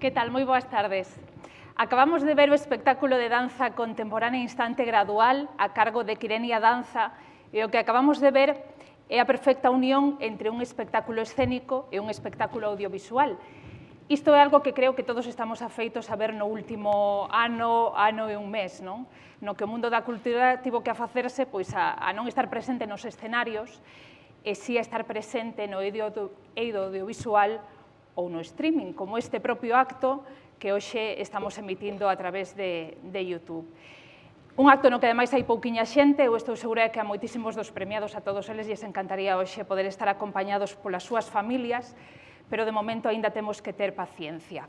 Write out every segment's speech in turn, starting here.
Que tal? Moi boas tardes. Acabamos de ver o espectáculo de danza contemporánea Instante Gradual a cargo de Quirenia Danza e o que acabamos de ver é a perfecta unión entre un espectáculo escénico e un espectáculo audiovisual. Isto é algo que creo que todos estamos afeitos a ver no último ano e un mes, non? No que o mundo da cultura tivo que afacerse pois, a non estar presente nos escenarios e si a estar presente no eido audiovisual ou no streaming, como este propio acto que hoxe estamos emitindo a través de YouTube. Un acto no que ademais hai pouquiña xente, eu estou segura que a moitísimos dos premiados, a todos eles lles encantaría hoxe poder estar acompañados polas súas familias, pero de momento aínda temos que ter paciencia.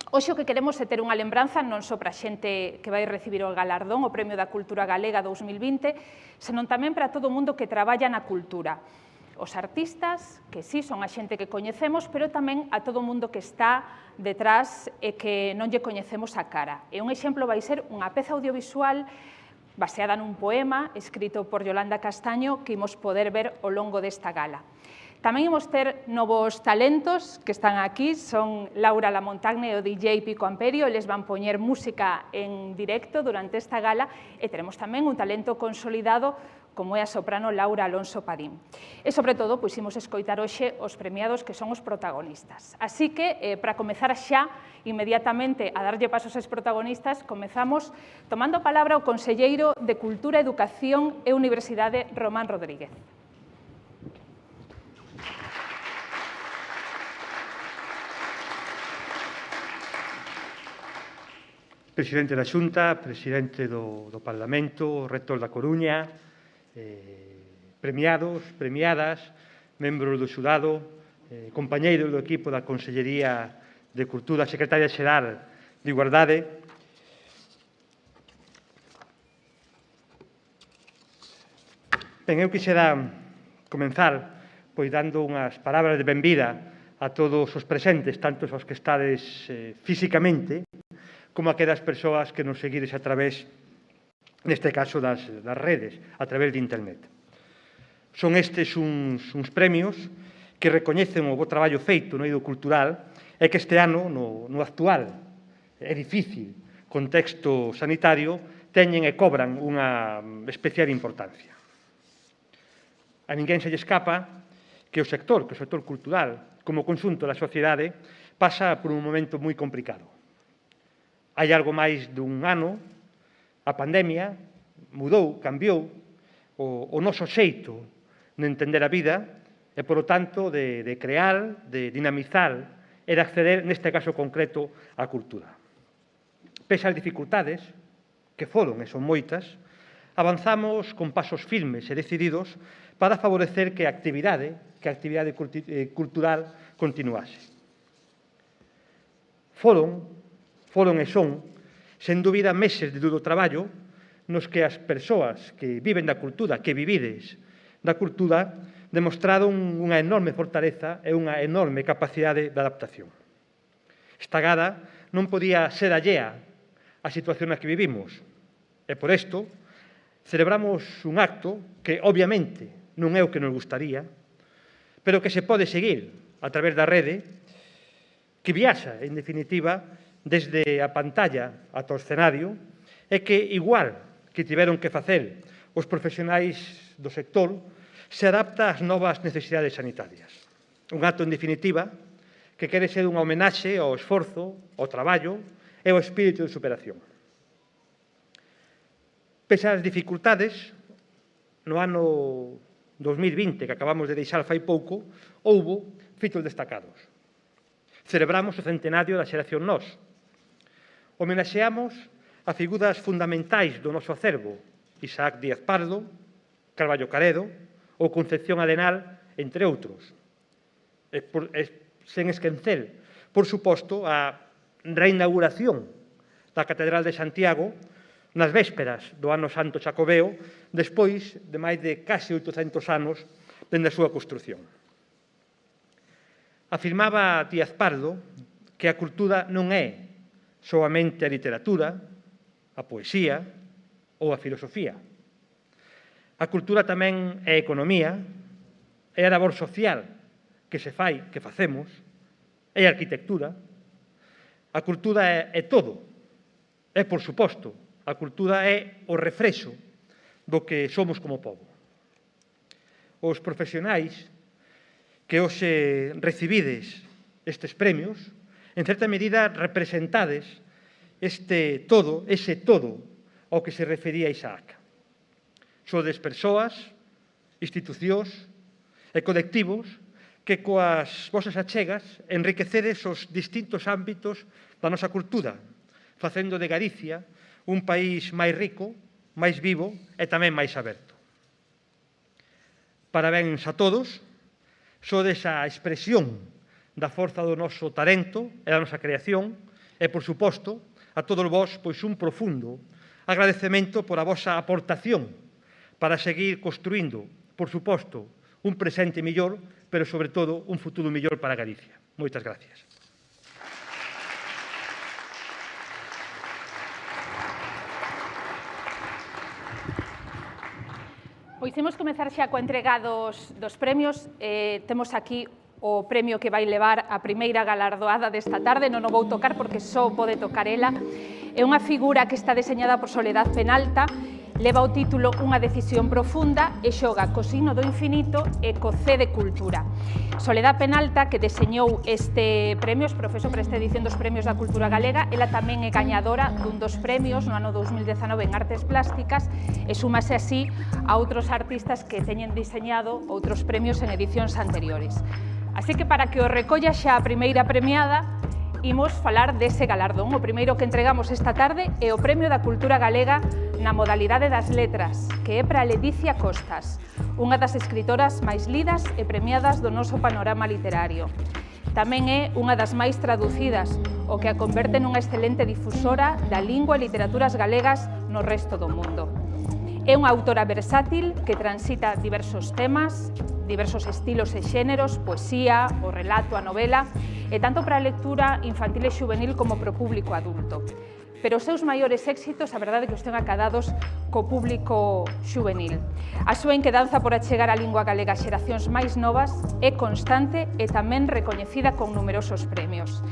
Hoxe o que queremos é ter unha lembranza non só para a xente que vai recibir o galardón, o Premio da Cultura Galega 2020, senón tamén para todo o mundo que traballa na cultura. Os artistas, que sí son a xente que coñecemos, pero tamén a todo o mundo que está detrás e que non lle coñecemos a cara. E un exemplo vai ser unha peza audiovisual baseada nun poema escrito por Yolanda Castaño que imos poder ver ao longo desta gala. Tamén imos ter novos talentos que están aquí, son Laura Lamontagne e o DJ Pico Amperio, eles van poñer música en directo durante esta gala e teremos tamén un talento consolidado como é a soprano Laura Alonso Padín. E, sobre todo, pois, imos escoitar hoxe os premiados que son os protagonistas. Así que, para comezar xa, inmediatamente, a darlle pasos aos protagonistas, comezamos tomando a palabra o conselleiro de Cultura, Educación e Universidade, Román Rodríguez. Presidente da Xunta, presidente do Parlamento, rector da Coruña, premiados, premiadas, membros do xurado, compañeiros do equipo da Consellería de Cultura, secretaria xeral de Igualdade. Ben, eu quixera comenzar pois dando unhas palabras de benvida a todos os presentes, tanto aos que estades físicamente, como a aquelas persoas que nos seguides a través, neste caso, das redes, a través de Internet. Son estes uns premios que recoñecen o bo traballo feito no eido cultural e que este ano, no actual e difícil contexto sanitario, teñen e cobran unha especial importancia. A ninguén se lle escapa que o sector cultural, como conxunto da sociedade, pasa por un momento moi complicado. Hai algo máis dun ano, a pandemia mudou, cambiou o noso xeito de entender a vida e, polo tanto, de crear, de dinamizar e de acceder, neste caso concreto, á cultura. Pese ás dificultades, que foron e son moitas, avanzamos con pasos firmes e decididos para favorecer que a actividade cultural continuase. Foron e son, sen dúbida, meses de duro traballo nos que as persoas que viven da cultura, que vivides da cultura, demostraron unha enorme fortaleza e unha enorme capacidade de adaptación. Esta gala non podía ser allea á situación na que vivimos e, por isto, celebramos un acto que, obviamente, non é o que nos gustaría, pero que se pode seguir a través da rede, que viaxa, en definitiva, desde a pantalla ata o escenario, e que, igual que tiveron que facer os profesionais do sector, se adapta ás novas necesidades sanitarias. Un acto, en definitiva, que quere ser unha homenaxe ao esforzo, ao traballo e ao espírito de superación. Pese ás dificultades, no ano 2020, que acabamos de deixar fai pouco, houbo fitos destacados. Celebramos o centenario da xeración Nós. Homenaxeamos a figuras fundamentais do noso acervo, Isaac Díaz Pardo, Carballo Caredo ou Concepción Arenal, entre outros. Sen esquecer, por suposto, a reinauguración da Catedral de Santiago nas vésperas do Ano Santo Xacobeo, despois de máis de case 800 anos dende a súa construción. Afirmaba Díaz Pardo que a cultura non é soamente a literatura, a poesía ou a filosofía. A cultura tamén é economía, é a labor social que se fai, que facemos, é a arquitectura, A cultura é todo. E, por suposto, a cultura é o refrexo do que somos como pobo. Os profesionais que hoxe recibides estes premios, en certa medida representades ese todo ao que se refería Isaac. Sodes persoas, institucións e colectivos que coas vosas achegas enriquecedes os distintos ámbitos da nosa cultura, facendo de Galicia un país máis rico, máis vivo e tamén máis aberto. Parabéns a todos, sodes a expresión da forza do noso talento e da nosa creación e, por suposto, a todos vós, pois un profundo agradecemento por a vosa aportación para seguir construindo, por suposto, un presente millor, pero, sobre todo, un futuro millor para Galicia. Moitas gracias. Pois imos comezar xa coa entrega dos premios. Temos aquí o premio que vai levar a primeira galardoada desta tarde. Non o vou tocar porque só pode tocar ela. É unha figura que está deseñada por Soledad Penalta, leva o título Unha decisión profunda e xoga co signo do infinito e co C de cultura. Soledad Penalta, que deseñou este premio, es profesor para esta edición dos premios da cultura galega, ela tamén é gañadora dun dos premios no ano 2019 en artes plásticas e súmase así a outros artistas que teñen diseñado outros premios en edicións anteriores. Así que para que o recolla xa a primeira premiada, imos falar dese galardón. O primeiro que entregamos esta tarde é o Premio da Cultura Galega na modalidade das letras, que é para Ledicia Costas, unha das escritoras máis lidas e premiadas do noso panorama literario. Tamén é unha das máis traducidas, o que a converte nunha excelente difusora da lingua e literaturas galegas no resto do mundo. É unha autora versátil que transita diversos temas, diversos estilos e xéneros, poesía, o relato, a novela, e tanto para a lectura infantil e xuvenil como para o público adulto. Pero os seus maiores éxitos, a verdade é que os ten acadados co público xuvenil. A súa inquedanza por achegar a lingua galega a xeracións máis novas é constante e tamén recoñecida con numerosos premios.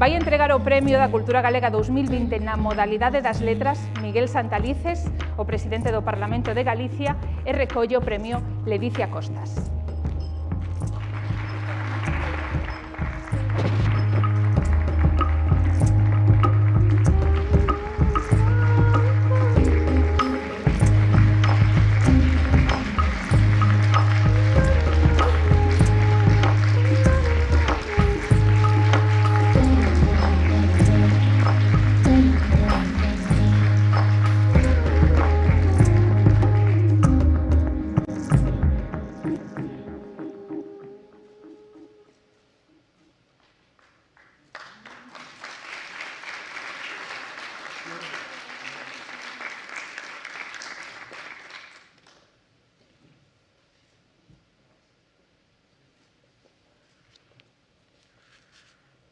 Vai entregar o Premio da Cultura Galega 2020 na modalidade das letras Miguel Santalices, o presidente do Parlamento de Galicia, e recolle o Premio Ledicia Costas.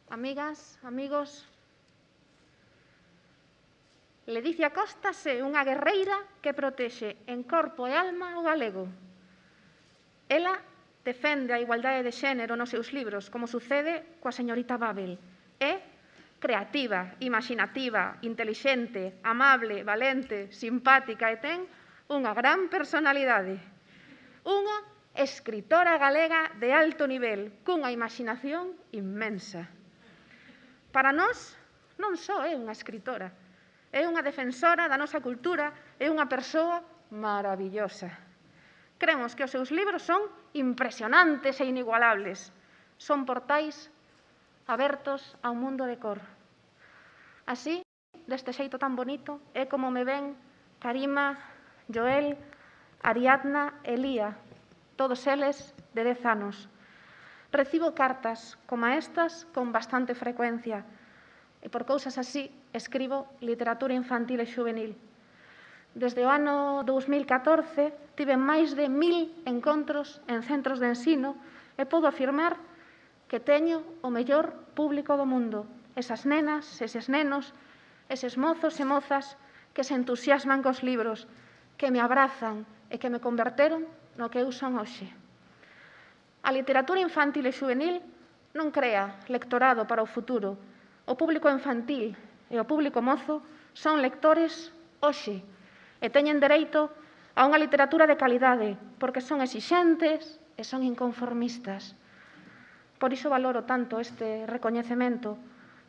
Amigas, amigos, Ledicia Costas é unha guerreira que protexe en corpo e alma o galego. Ela defende a igualdade de xénero nos seus libros, como sucede coa señorita Babel. É creativa, imaginativa, intelixente, amable, valente, simpática e ten unha gran personalidade. Unha escritora galega de alto nivel, cunha imaginación inmensa. Para nós, non só é unha escritora, é unha defensora da nosa cultura, é unha persoa maravillosa. Cremos que os seus libros son impresionantes e inigualables. Son portais abertos a un mundo de cor. Así, deste xeito tan bonito, é como me ven Karima, Joel, Ariadna e Lía, todos eles de 10 anos. Recibo cartas como estas con bastante frecuencia e por cousas así escribo literatura infantil e xuvenil. Desde o ano 2014 tive máis de 1000 encontros en centros de ensino e podo afirmar que teño o mellor público do mundo. Esas nenas, eses nenos, eses mozos e mozas que se entusiasman cos libros, que me abrazan e que me converteron no que eu son hoxe. A literatura infantil e xuvenil non crea lectorado para o futuro. O público infantil e o público mozo son lectores hoxe e teñen dereito a unha literatura de calidade porque son exixentes e son inconformistas. Por iso valoro tanto este recoñecemento,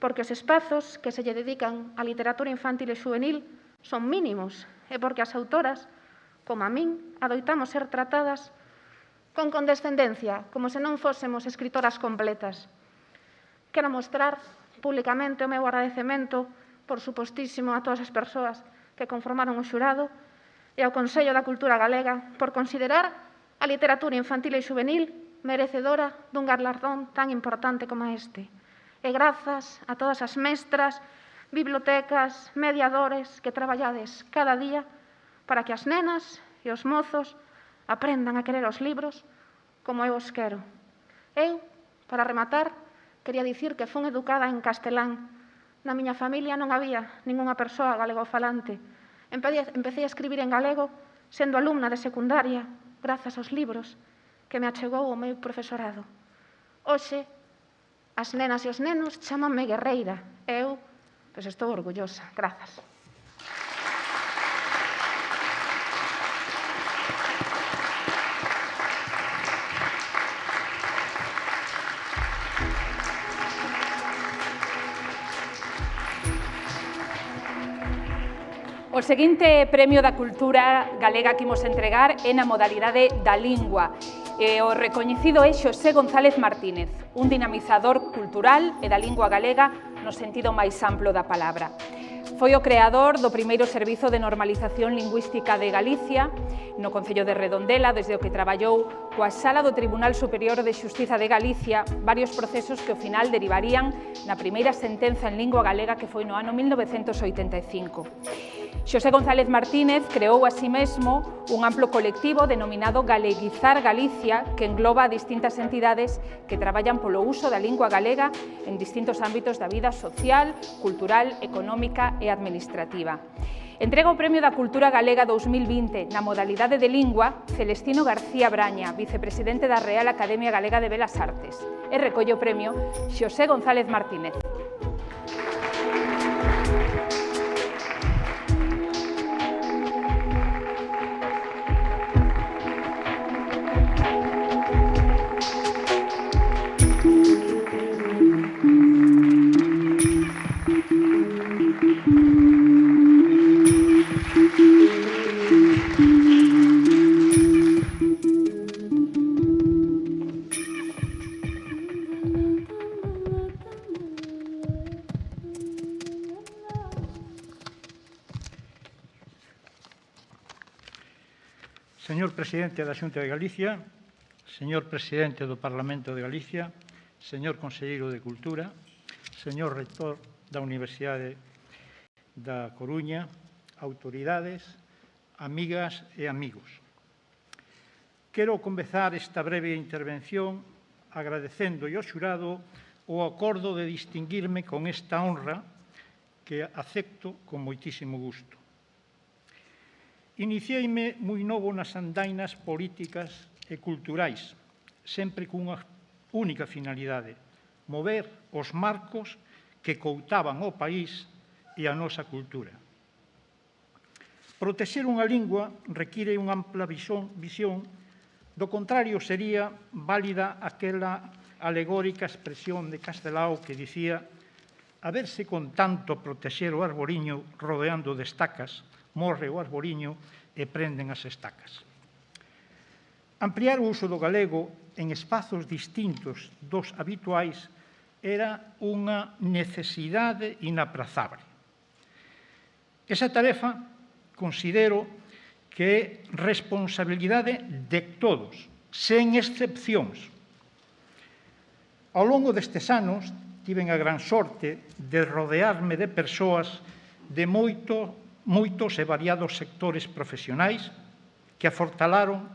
porque os espazos que se lle dedican á literatura infantil e juvenil son mínimos e porque as autoras, como a min, adoitamos ser tratadas con condescendencia, como se non fósemos escritoras completas. Quero mostrar públicamente o meu agradecemento, por supostísimo, a todas as persoas que conformaron o xurado e ao Consello da Cultura Galega por considerar a literatura infantil e juvenil merecedora dun galardón tan importante como este. E grazas a todas as mestras, bibliotecas, mediadores que traballades cada día para que as nenas e os mozos aprendan a querer os libros como eu os quero. Eu, para rematar, quería dicir que fun educada en castelán. Na miña familia non había ningunha persoa galegofalante. Empecé a escribir en galego sendo alumna de secundaria, grazas aos libros que me achegou o meu profesorado. Hoxe, as nenas e os nenos chámanme guerreira. Eu, pois estou orgullosa. Grazas. O seguinte premio da cultura galega que imos entregar é na modalidade da lingua. O recoñecido é Xosé González Martínez, un dinamizador cultural e da lingua galega no sentido máis amplo da palabra. Foi o creador do primeiro servizo de normalización lingüística de Galicia, no Concello de Redondela, desde o que traballou coa Sala do Tribunal Superior de Xustiza de Galicia, varios procesos que ao final derivarían na primeira sentenza en lingua galega que foi no ano 1985. Xosé González Martínez creou así mesmo un amplo colectivo denominado Galeguizar Galicia, que engloba a distintas entidades que traballan polo uso da lingua galega en distintos ámbitos da vida social, cultural, económica e administrativa. Entrega o Premio da Cultura Galega 2020 na modalidade de lingua Celestino García Braña, vicepresidente da Real Academia Galega de Belas Artes, e recolle o premio Xosé González Martínez. Señor Presidente da Xunta de Galicia, señor Presidente do Parlamento de Galicia, señor Conselleiro de Cultura, señor Rector da Universidade da Coruña, autoridades, amigas e amigos. Quero comezar esta breve intervención agradecendo ao xurado o acordo de distinguirme con esta honra que acepto con moitísimo gusto. Iniciei-me moi novo nas andainas políticas e culturais, sempre cunha única finalidade, mover os marcos que coutaban o país e a nosa cultura. Protexer unha lingua require unha ampla visión, do contrario sería válida aquela alegórica expresión de Castelao que dicía: a verse con tanto protexer o arboriño rodeando de estacas, morre o arboriño e prenden as estacas. Ampliar o uso do galego en espazos distintos dos habituais era unha necesidade inaprazable. Esa tarefa considero que é responsabilidade de todos, sen excepcións. Ao longo destes anos, tiven a gran sorte de rodearme de persoas de moitos e variados sectores profesionais que afortalaron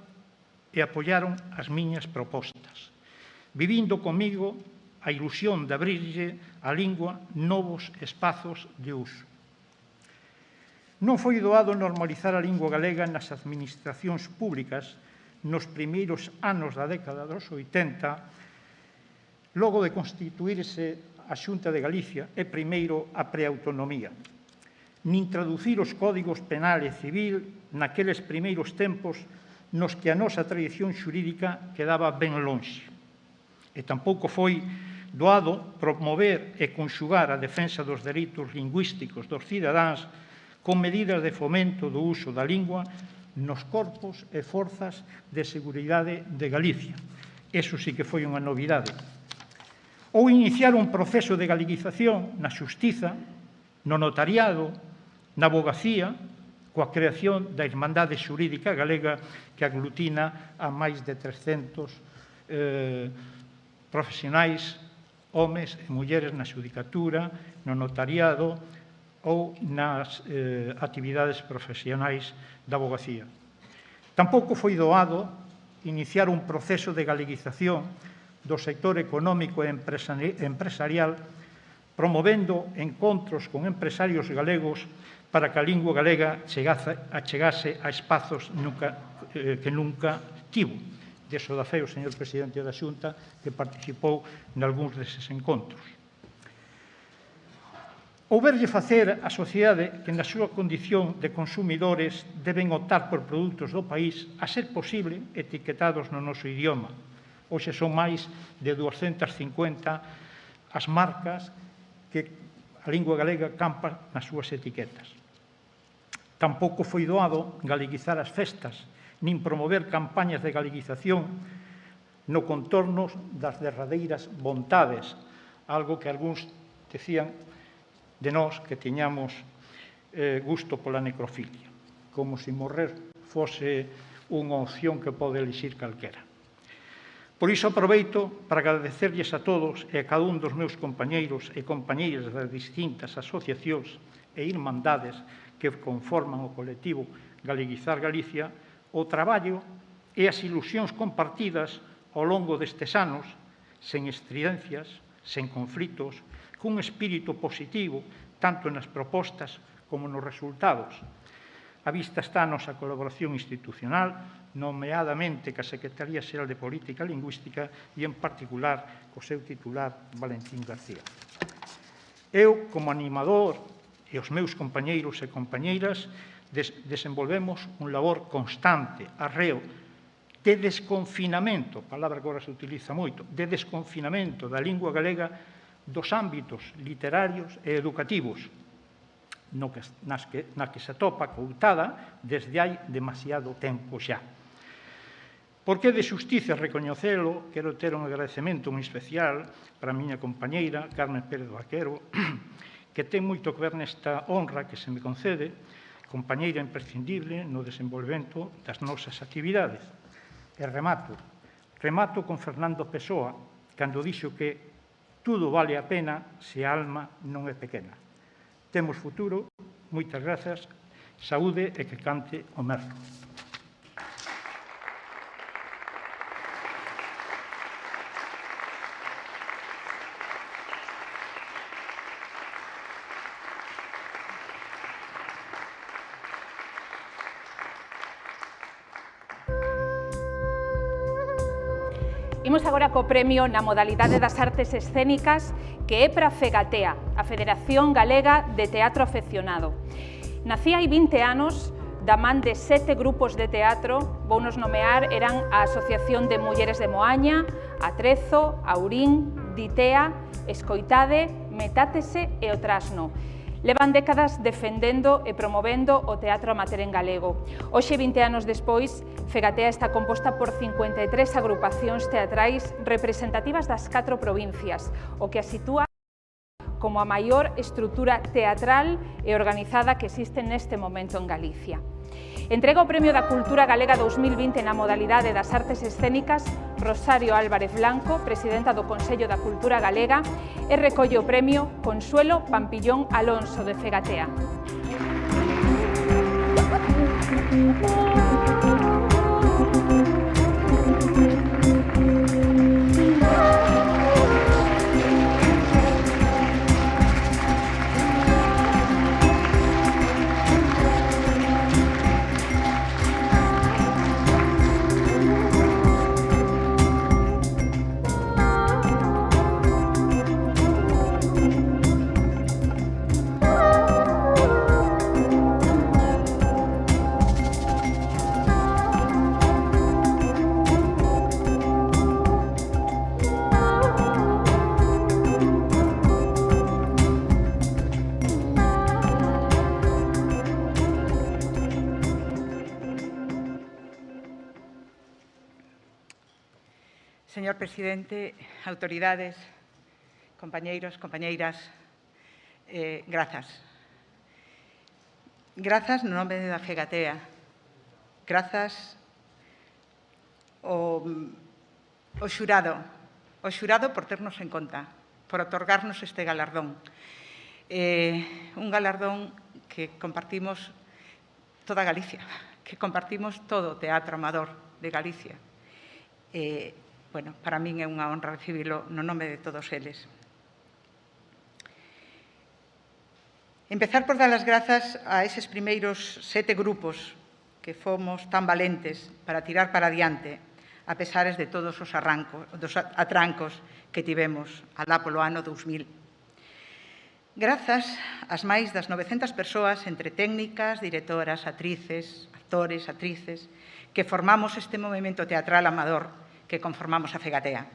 e apoiaron as miñas propostas, vivindo comigo a ilusión de abrirlle á lingua novos espazos de uso. Non foi doado normalizar a lingua galega nas administracións públicas nos primeiros anos da década dos 80, logo de constituírse a Xunta de Galicia é primeiro a preautonomía, nin traducir os códigos penal e civil naqueles primeiros tempos nos que a nosa tradición xurídica quedaba ben lonxe. E tampouco foi doado promover e conxugar a defensa dos dereitos lingüísticos dos cidadáns con medidas de fomento do uso da lingua nos corpos e forzas de seguridade de Galicia. Eso sí que foi unha novidade. Ou iniciar un proceso de galeguización na xustiza, no notariado, na abogacía, coa creación da Irmandade Xurídica Galega que aglutina a máis de 300 profesionais, homes e mulleres na xudicatura, no notariado ou nas actividades profesionais da abogacía. Tampouco foi doado iniciar un proceso de galeguización do sector económico e empresarial, promovendo encontros con empresarios galegos para que a lingua galega chegase a espazos que nunca tivo. Deso da fe o señor presidente da Xunta que participou nalgúns deses encontros. Houberlle facer a sociedade que na súa condición de consumidores deben optar por produtos do país a ser posible etiquetados no noso idioma. Hoxe son máis de 250 as marcas que a lingua galega campa nas súas etiquetas. Tampouco foi doado galeguizar as festas, nin promover campañas de galeguización no contorno das derradeiras vontades, algo que algúns decían de nós que tiñamos gusto pola necrofilia, como se morrer fose unha opción que pode elixir calquera. Por iso aproveito para agradecerlles a todos e a cada un dos meus compañeiros e compañeiras das distintas asociacións e irmandades que conforman o colectivo Galeguizar Galicia o traballo e as ilusións compartidas ao longo destes anos, sen estridencias, sen conflitos, cun espírito positivo tanto nas propostas como nos resultados. A vista está a nosa colaboración institucional, nomeadamente ca Secretaría Xeral de Política Lingüística e, en particular, co seu titular, Valentín García. Eu, como animador, e os meus compañeiros e compañeiras, desenvolvemos un labor constante, arreo, de desconfinamento, palabra que agora se utiliza moito, de desconfinamento da lingua galega dos ámbitos literarios e educativos, na que se atopa coutada desde hai demasiado tempo xa. Porque de xustiza recoñecelo, quero ter un agradecemento moi especial para a miña compañeira, Carmen Pérez Vaquero, que ten moito que ver nesta honra que se me concede, compañeira imprescindible no desenvolvemento das nosas actividades. E remato con Fernando Pessoa, cando dixo que tudo vale a pena se a alma non é pequena. Temos futuro, moitas grazas, saúde e que cante o merlo. Imos agora co premio na modalidade das artes escénicas que é para FEGATEA, a Federación Galega de Teatro Afeccionado. Nacía hai 20 anos da man de 7 grupos de teatro, vounos nomear, eran a Asociación de Mulleres de Moaña, Atrezo, Aurín, Ditea, Escoitade, Metátese e o Trasno. Levan décadas defendendo e promovendo o teatro amateur en galego. Hoxe, 20 anos despois, FEGATEA está composta por 53 agrupacións teatrais representativas das 4 provincias, o que a sitúa como a maior estrutura teatral e organizada que existe neste momento en Galicia. Entrega o Premio da Cultura Galega 2020 na modalidade das artes escénicas Rosario Álvarez Blanco, presidenta do Consello da Cultura Galega, e recolle o premio Consuelo Pampillón Alonso de FEGATEA. señor presidente, autoridades, compañeiros, compañeiras, grazas. Grazas no nome da Fegatea. Grazas ao xurado por ternos en conta, por otorgarnos este galardón. Un galardón que compartimos toda Galicia, que compartimos todo o teatro amador de Galicia. Bueno, para min é unha honra recibilo no nome de todos eles. Empezar por dar as grazas a eses primeiros 7 grupos que fomos tan valentes para tirar para adiante, a pesares de todos os atrancos que tivemos alá polo ano 2000. Grazas ás máis das 900 persoas entre técnicas, directoras, actrices, actores, actrices, que formamos este movimento teatral amador que conformamos a Fegatea.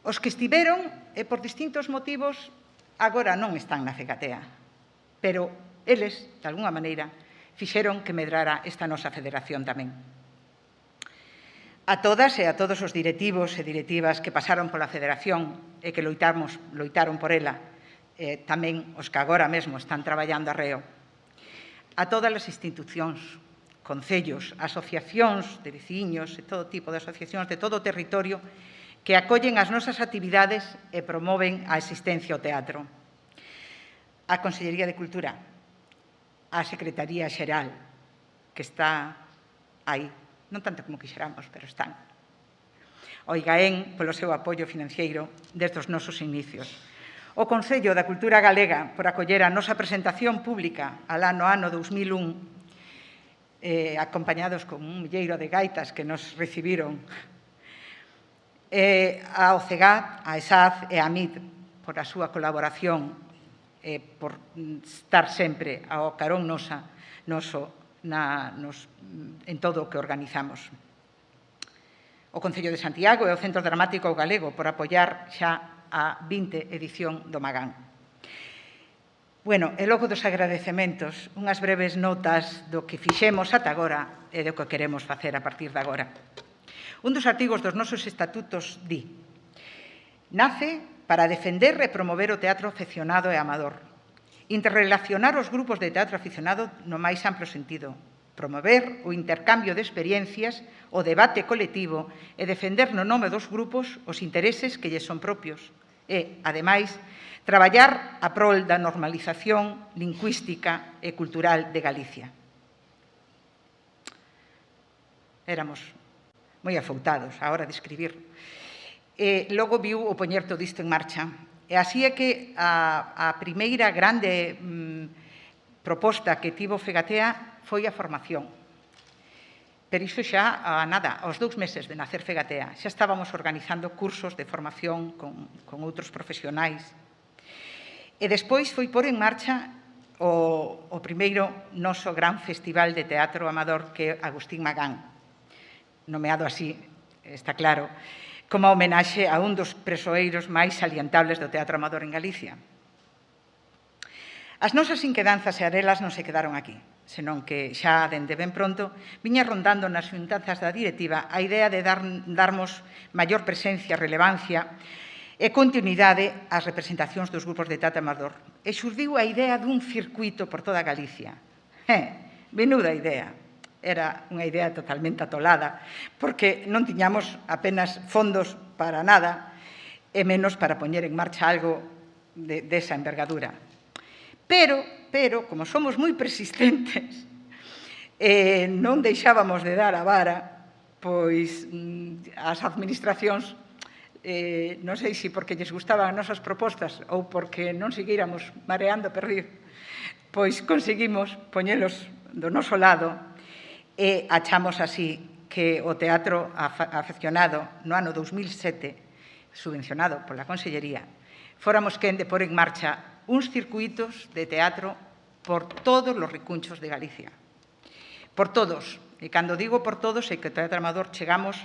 Os que estiveron e por distintos motivos agora non están na Fegatea, pero eles, de alguna maneira, fixeron que medrara esta nosa federación tamén. A todas e a todos os directivos e directivas que pasaron pola federación e que loitaron por ela, tamén os que agora mesmo están traballando arreo. A todas as institucións, concellos, asociacións de veciños e todo tipo de asociacións de todo o territorio que acollen as nosas actividades e promoven a existencia ao teatro. A Consellería de Cultura, a Secretaría Xeral, que está aí, non tanto como quixeramos, pero están. O IGAEN, polo seu apoio financiero desde os nosos inicios. O Consello da Cultura Galega, por acoller a nosa presentación pública alá no ano 2001, acompañados con un milleiro de gaitas que nos recibiron, a OCEGA, a ESAD e a MIT por a súa colaboración e por estar sempre ao carón noso en todo o que organizamos. O Concello de Santiago e o Centro Dramático Galego por apoiar xa a 20 edición do Magán. Bueno, e logo dos agradecementos, unhas breves notas do que fixemos ata agora e do que queremos facer a partir de agora. Un dos artigos dos nosos estatutos di: nace para defender e promover o teatro aficionado e amador, interrelacionar os grupos de teatro aficionado no máis amplo sentido, promover o intercambio de experiencias, o debate colectivo e defender no nome dos grupos os intereses que lles son propios e, ademais, traballar a prol da normalización lingüística e cultural de Galicia. Éramos moi afoutados a hora de escribir. Logo viu o poñer todo isto en marcha. E así é que a primeira grande proposta que tivo Fegatea foi a formación. Pero iso xa, aos 2 meses de nacer Fegatea, xa estábamos organizando cursos de formación con outros profesionais. E despois foi pôr en marcha o primeiro noso gran festival de teatro amador, que é Agustín Magán, nomeado así, está claro, como homenaxe a un dos presoeiros máis salientables do teatro amador en Galicia. As nosas inquedanzas e arelas non se quedaron aquí, senón que xa dende ben pronto viña rondando nas xuntanzas da directiva a idea de darmos maior presencia, relevancia e continuidade ás representacións dos grupos de teatro amador. E xurdiu a idea dun circuito por toda Galicia. Menuda idea. Era unha idea totalmente atolada, porque non tiñamos apenas fondos para nada, e menos para poñer en marcha algo desa envergadura. Pero, como somos moi persistentes, non deixábamos de dar a vara, pois as administracións, non sei se porque lles gustaban as nosas propostas ou porque non seguíramos mareando perdido, pois conseguimos poñelos do noso lado e achamos así que o teatro afeccionado no ano 2007, subvencionado pola Consellería, fóramos quen de pôr en marcha uns circuitos de teatro por todos os recunchos de Galicia. Por todos. E cando digo por todos, é que o teatro amador chegamos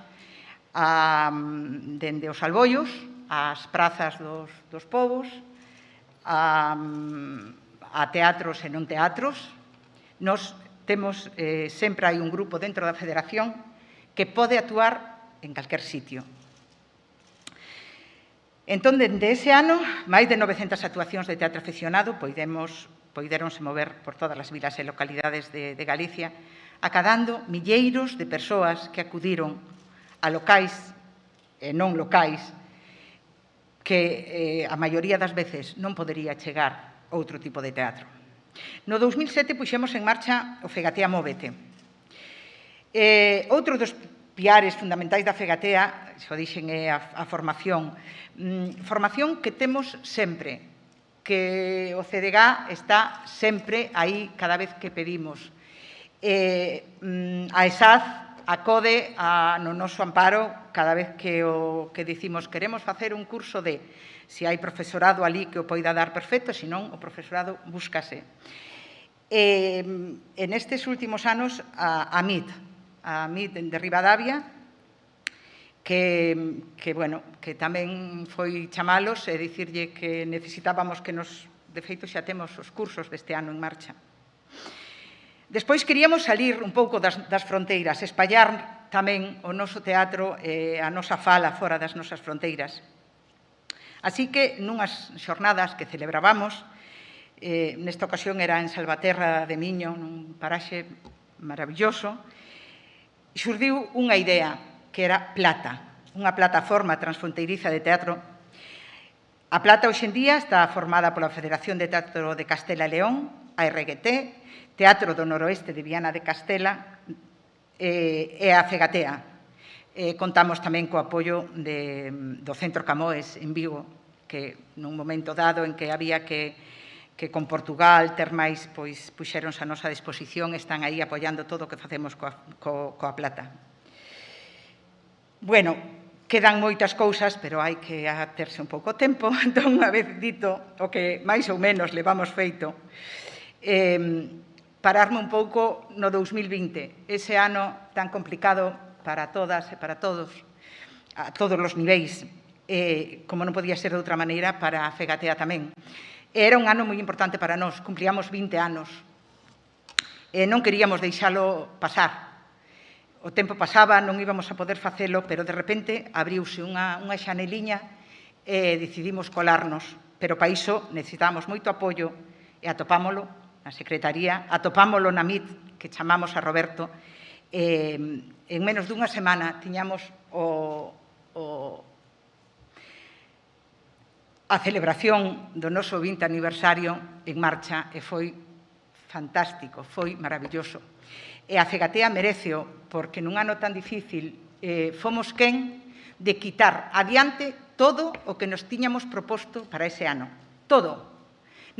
dende os alboios, ás prazas dos povos, a teatros e non teatros. Nos temos, sempre hai un grupo dentro da federación que pode actuar en calquer sitio. Entón, dende ese ano, máis de 900 actuacións de teatro aficionado poidéronse mover por todas as vilas e localidades de Galicia, acadando milleiros de persoas que acudiron a locais e non locais que a maioría das veces non podería chegar outro tipo de teatro. No 2007 puxemos en marcha o Fegatea Móvete. Outro dos piares fundamentais da Fegatea, xo dixen, é a formación. Formación que temos sempre, que o CDG está sempre aí cada vez que pedimos. A ESAD acode no noso amparo cada vez que dicimos queremos facer un curso de, se hai profesorado ali que o poida dar perfecto, senón o profesorado búscase. En estes últimos anos a MIT de Ribadavia, que tamén foi chamalos e dicirlle que necesitábamos que nos, de feito xa temos os cursos deste ano en marcha. Despois queríamos salir un pouco das fronteiras, espallar tamén o noso teatro e a nosa fala fora das nosas fronteiras. Así que, nunhas xornadas que celebrábamos, nesta ocasión era en Salvaterra de Miño, nun paraxe maravilloso, xurdiu unha idea, que era Plata, unha plataforma transfronteiriza de teatro. A Plata, hoxendía, está formada pola Federación de Teatro de Castela e León, a RGT, Teatro do Noroeste de Viana de Castela e a Fegatea. Contamos tamén co apoio do Centro Camões en Vigo, que nun momento dado en que había que con Portugal ter máis, pois puxéronse a nosa disposición, están aí apoiando todo o que facemos coa Plata. Bueno, quedan moitas cousas, pero hai que aterse un pouco o tempo. Entón, unha vez dito o que máis ou menos levamos feito, pararme un pouco no 2020, ese ano tan complicado para todas e para todos, a todos os niveis, como non podía ser de outra maneira para a Fegatea tamén. Era un ano moi importante para nós, cumplíamos 20 anos, e non queríamos deixalo pasar. O tempo pasaba, non íbamos a poder facelo, pero de repente abriuse unha xaneliña e decidimos colarnos, pero para iso necesitábamos moito apoio e atopámolo na Secretaría, atopámolo na MIT, que chamamos a Roberto, en menos dunha semana tiñamos a celebración do noso 20 aniversario en marcha e foi fantástico, foi maravilloso. E a Fegatea mereceo, porque nun ano tan difícil fomos quen de quitar adiante todo o que nos tiñamos proposto para ese ano. Todo.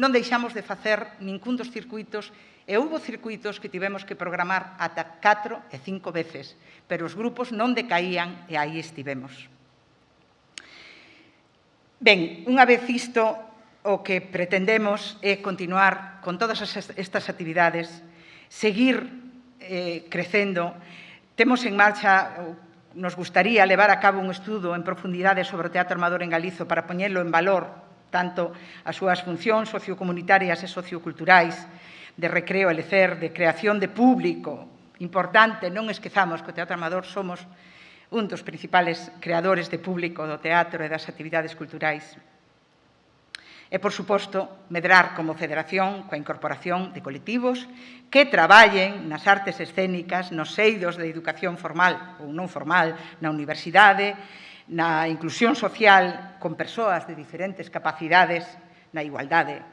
Non deixamos de facer ningún dos circuitos e houbo circuitos que tivemos que programar ata 4 e 5 veces, pero os grupos non decaían e aí estivemos. Ben, unha vez isto, o que pretendemos é continuar con todas estas actividades, seguir crecendo. Temos en marcha, nos gustaría levar a cabo un estudo en profundidade sobre o teatro amador en Galizo para poñelo en valor, tanto as súas funcións sociocomunitarias e socioculturais, de recreo e lecer, de creación de público. Importante, non esquezamos que o teatro amador somos un dos principales creadores de público do teatro e das actividades culturais. E, por suposto, medrar como federación coa incorporación de colectivos que traballen nas artes escénicas, nos eidos de educación formal ou non formal, na universidade, na inclusión social con persoas de diferentes capacidades, na igualdade.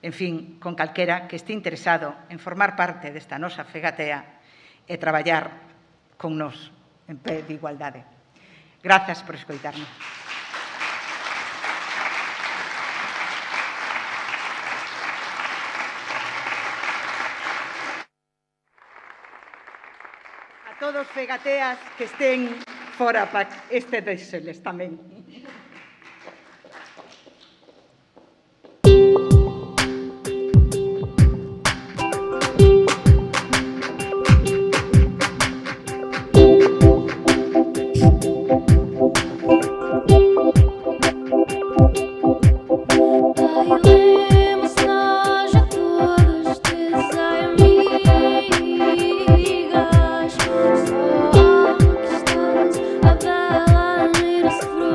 En fin, con calquera que este interesado en formar parte desta nosa Fegatea e traballar con nos en pé de igualdade. Grazas por escoitarme. A todos fegateas que estén fora para este deseles tamén. Fruto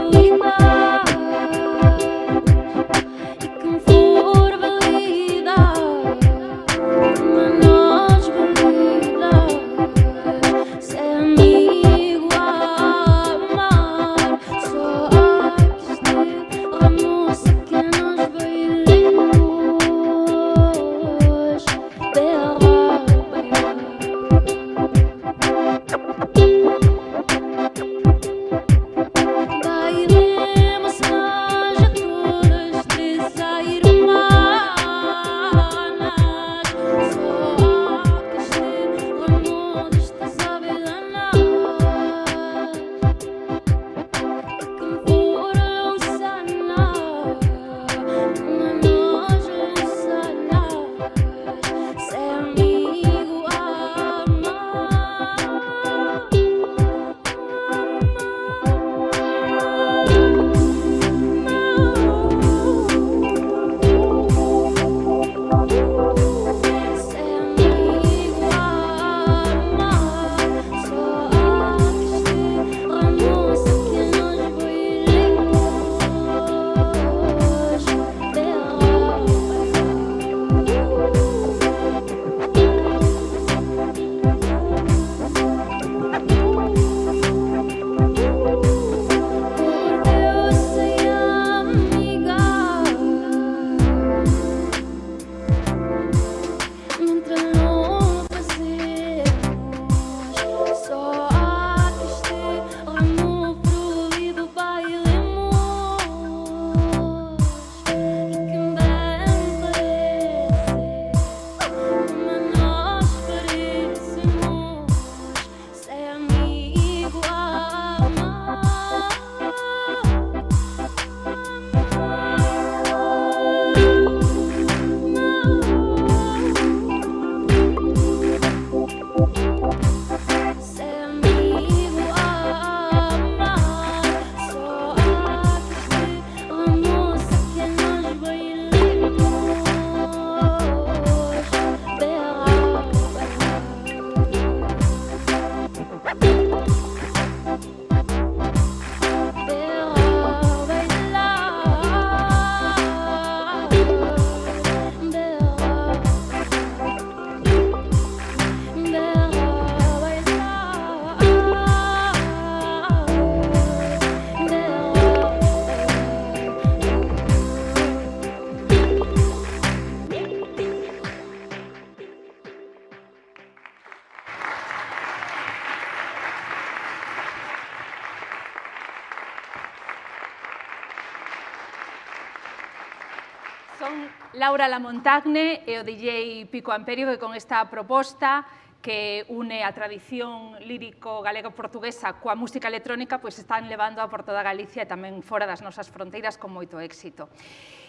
Son Laura Lamontagne e o DJ Pico Amperio que con esta proposta que une a tradición lírico galego-portuguesa coa música electrónica, pois están levando a por toda Galicia e tamén fora das nosas fronteiras con moito éxito.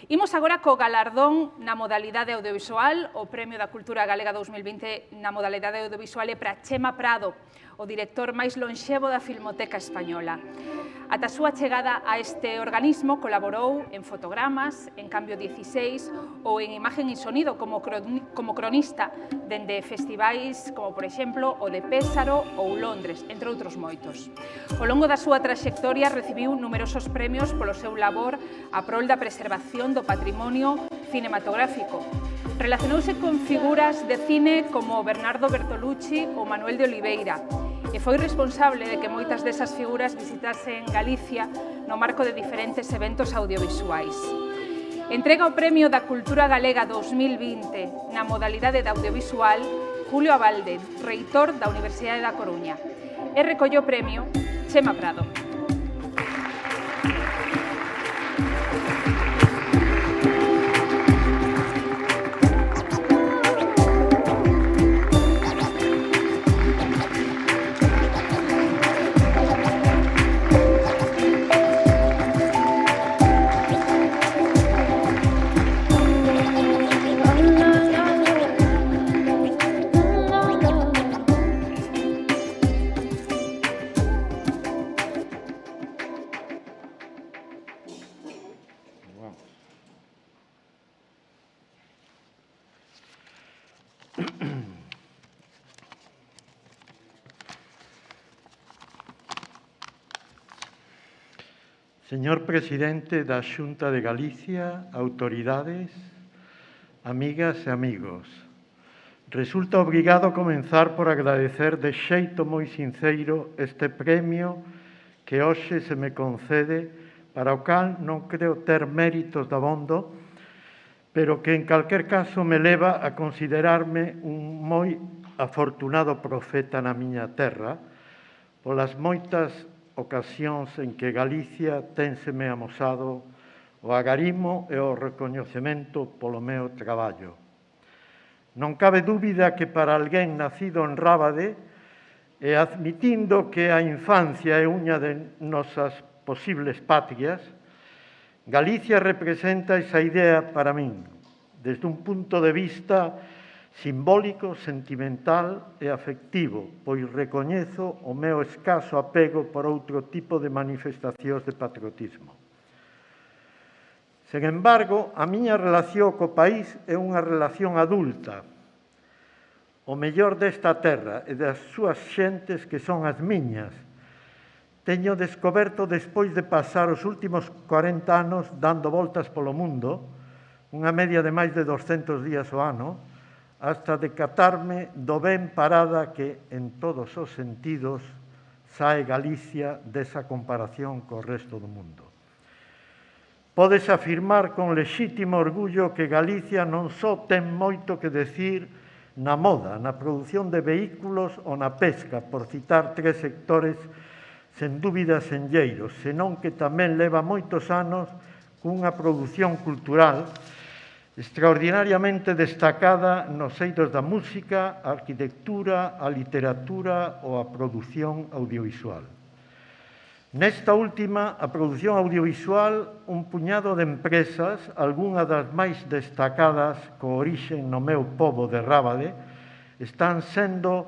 Imos agora co galardón na modalidade audiovisual, o Premio da Cultura Galega 2020 na modalidade audiovisual é para Chema Prado, o director máis lonxevo da Filmoteca Española. Ata a súa chegada a este organismo colaborou en fotogramas, en Cambio 16 ou en Imagen e Sonido como cronista dende festivais como, por exemplo, o de Pésaro ou Londres, entre outros moitos. Ao longo da súa traxectoria recibiu numerosos premios polo seu labor a prol da preservación do patrimonio cinematográfico. Relacionouse con figuras de cine como Bernardo Bertolucci ou Manuel de Oliveira e foi responsable de que moitas desas figuras visitasen Galicia no marco de diferentes eventos audiovisuais. Entrega o Premio da Cultura Galega 2020 na modalidade de audiovisual Julio Abalde, reitor da Universidade da Coruña. E recolló o premio Chema Prado. Señor presidente da Xunta de Galicia, autoridades, amigas e amigos, resulta obrigado comenzar por agradecer de xeito moi sinceiro este premio que hoxe se me concede, para o cal non creo ter méritos dabondo, pero que en calquer caso me leva a considerarme un moi afortunado profeta na miña terra, polas moitas ocasións en que Galicia ténseme amosado o agarimo e o recoñecemento polo meu traballo. Non cabe dúbida que para alguén nacido en Rábade e admitindo que a infancia é unha de nosas posibles patrias, Galicia representa esa idea para min, desde un punto de vista simbólico, sentimental e afectivo, pois recoñezo o meu escaso apego por outro tipo de manifestacións de patriotismo. Sen embargo, a miña relación co país é unha relación adulta, o mellor desta terra e das súas xentes que son as miñas. Teño descoberto despois de pasar os últimos 40 anos dando voltas polo mundo, unha media de máis de 200 días ao ano, hasta decatarme do ben parada que, en todos os sentidos, sae Galicia desa comparación co resto do mundo. Podes afirmar con lexítimo orgullo que Galicia non só ten moito que decir na moda, na produción de vehículos ou na pesca, por citar tres sectores sen dúbida senlleiros, senón que tamén leva moitos anos cunha produción cultural extraordinariamente destacada nos eidos da música, a arquitectura, a literatura ou a produción audiovisual. Nesta última, a produción audiovisual, un puñado de empresas, algunhas das máis destacadas co orixe no meu pobo de Rábade, están sendo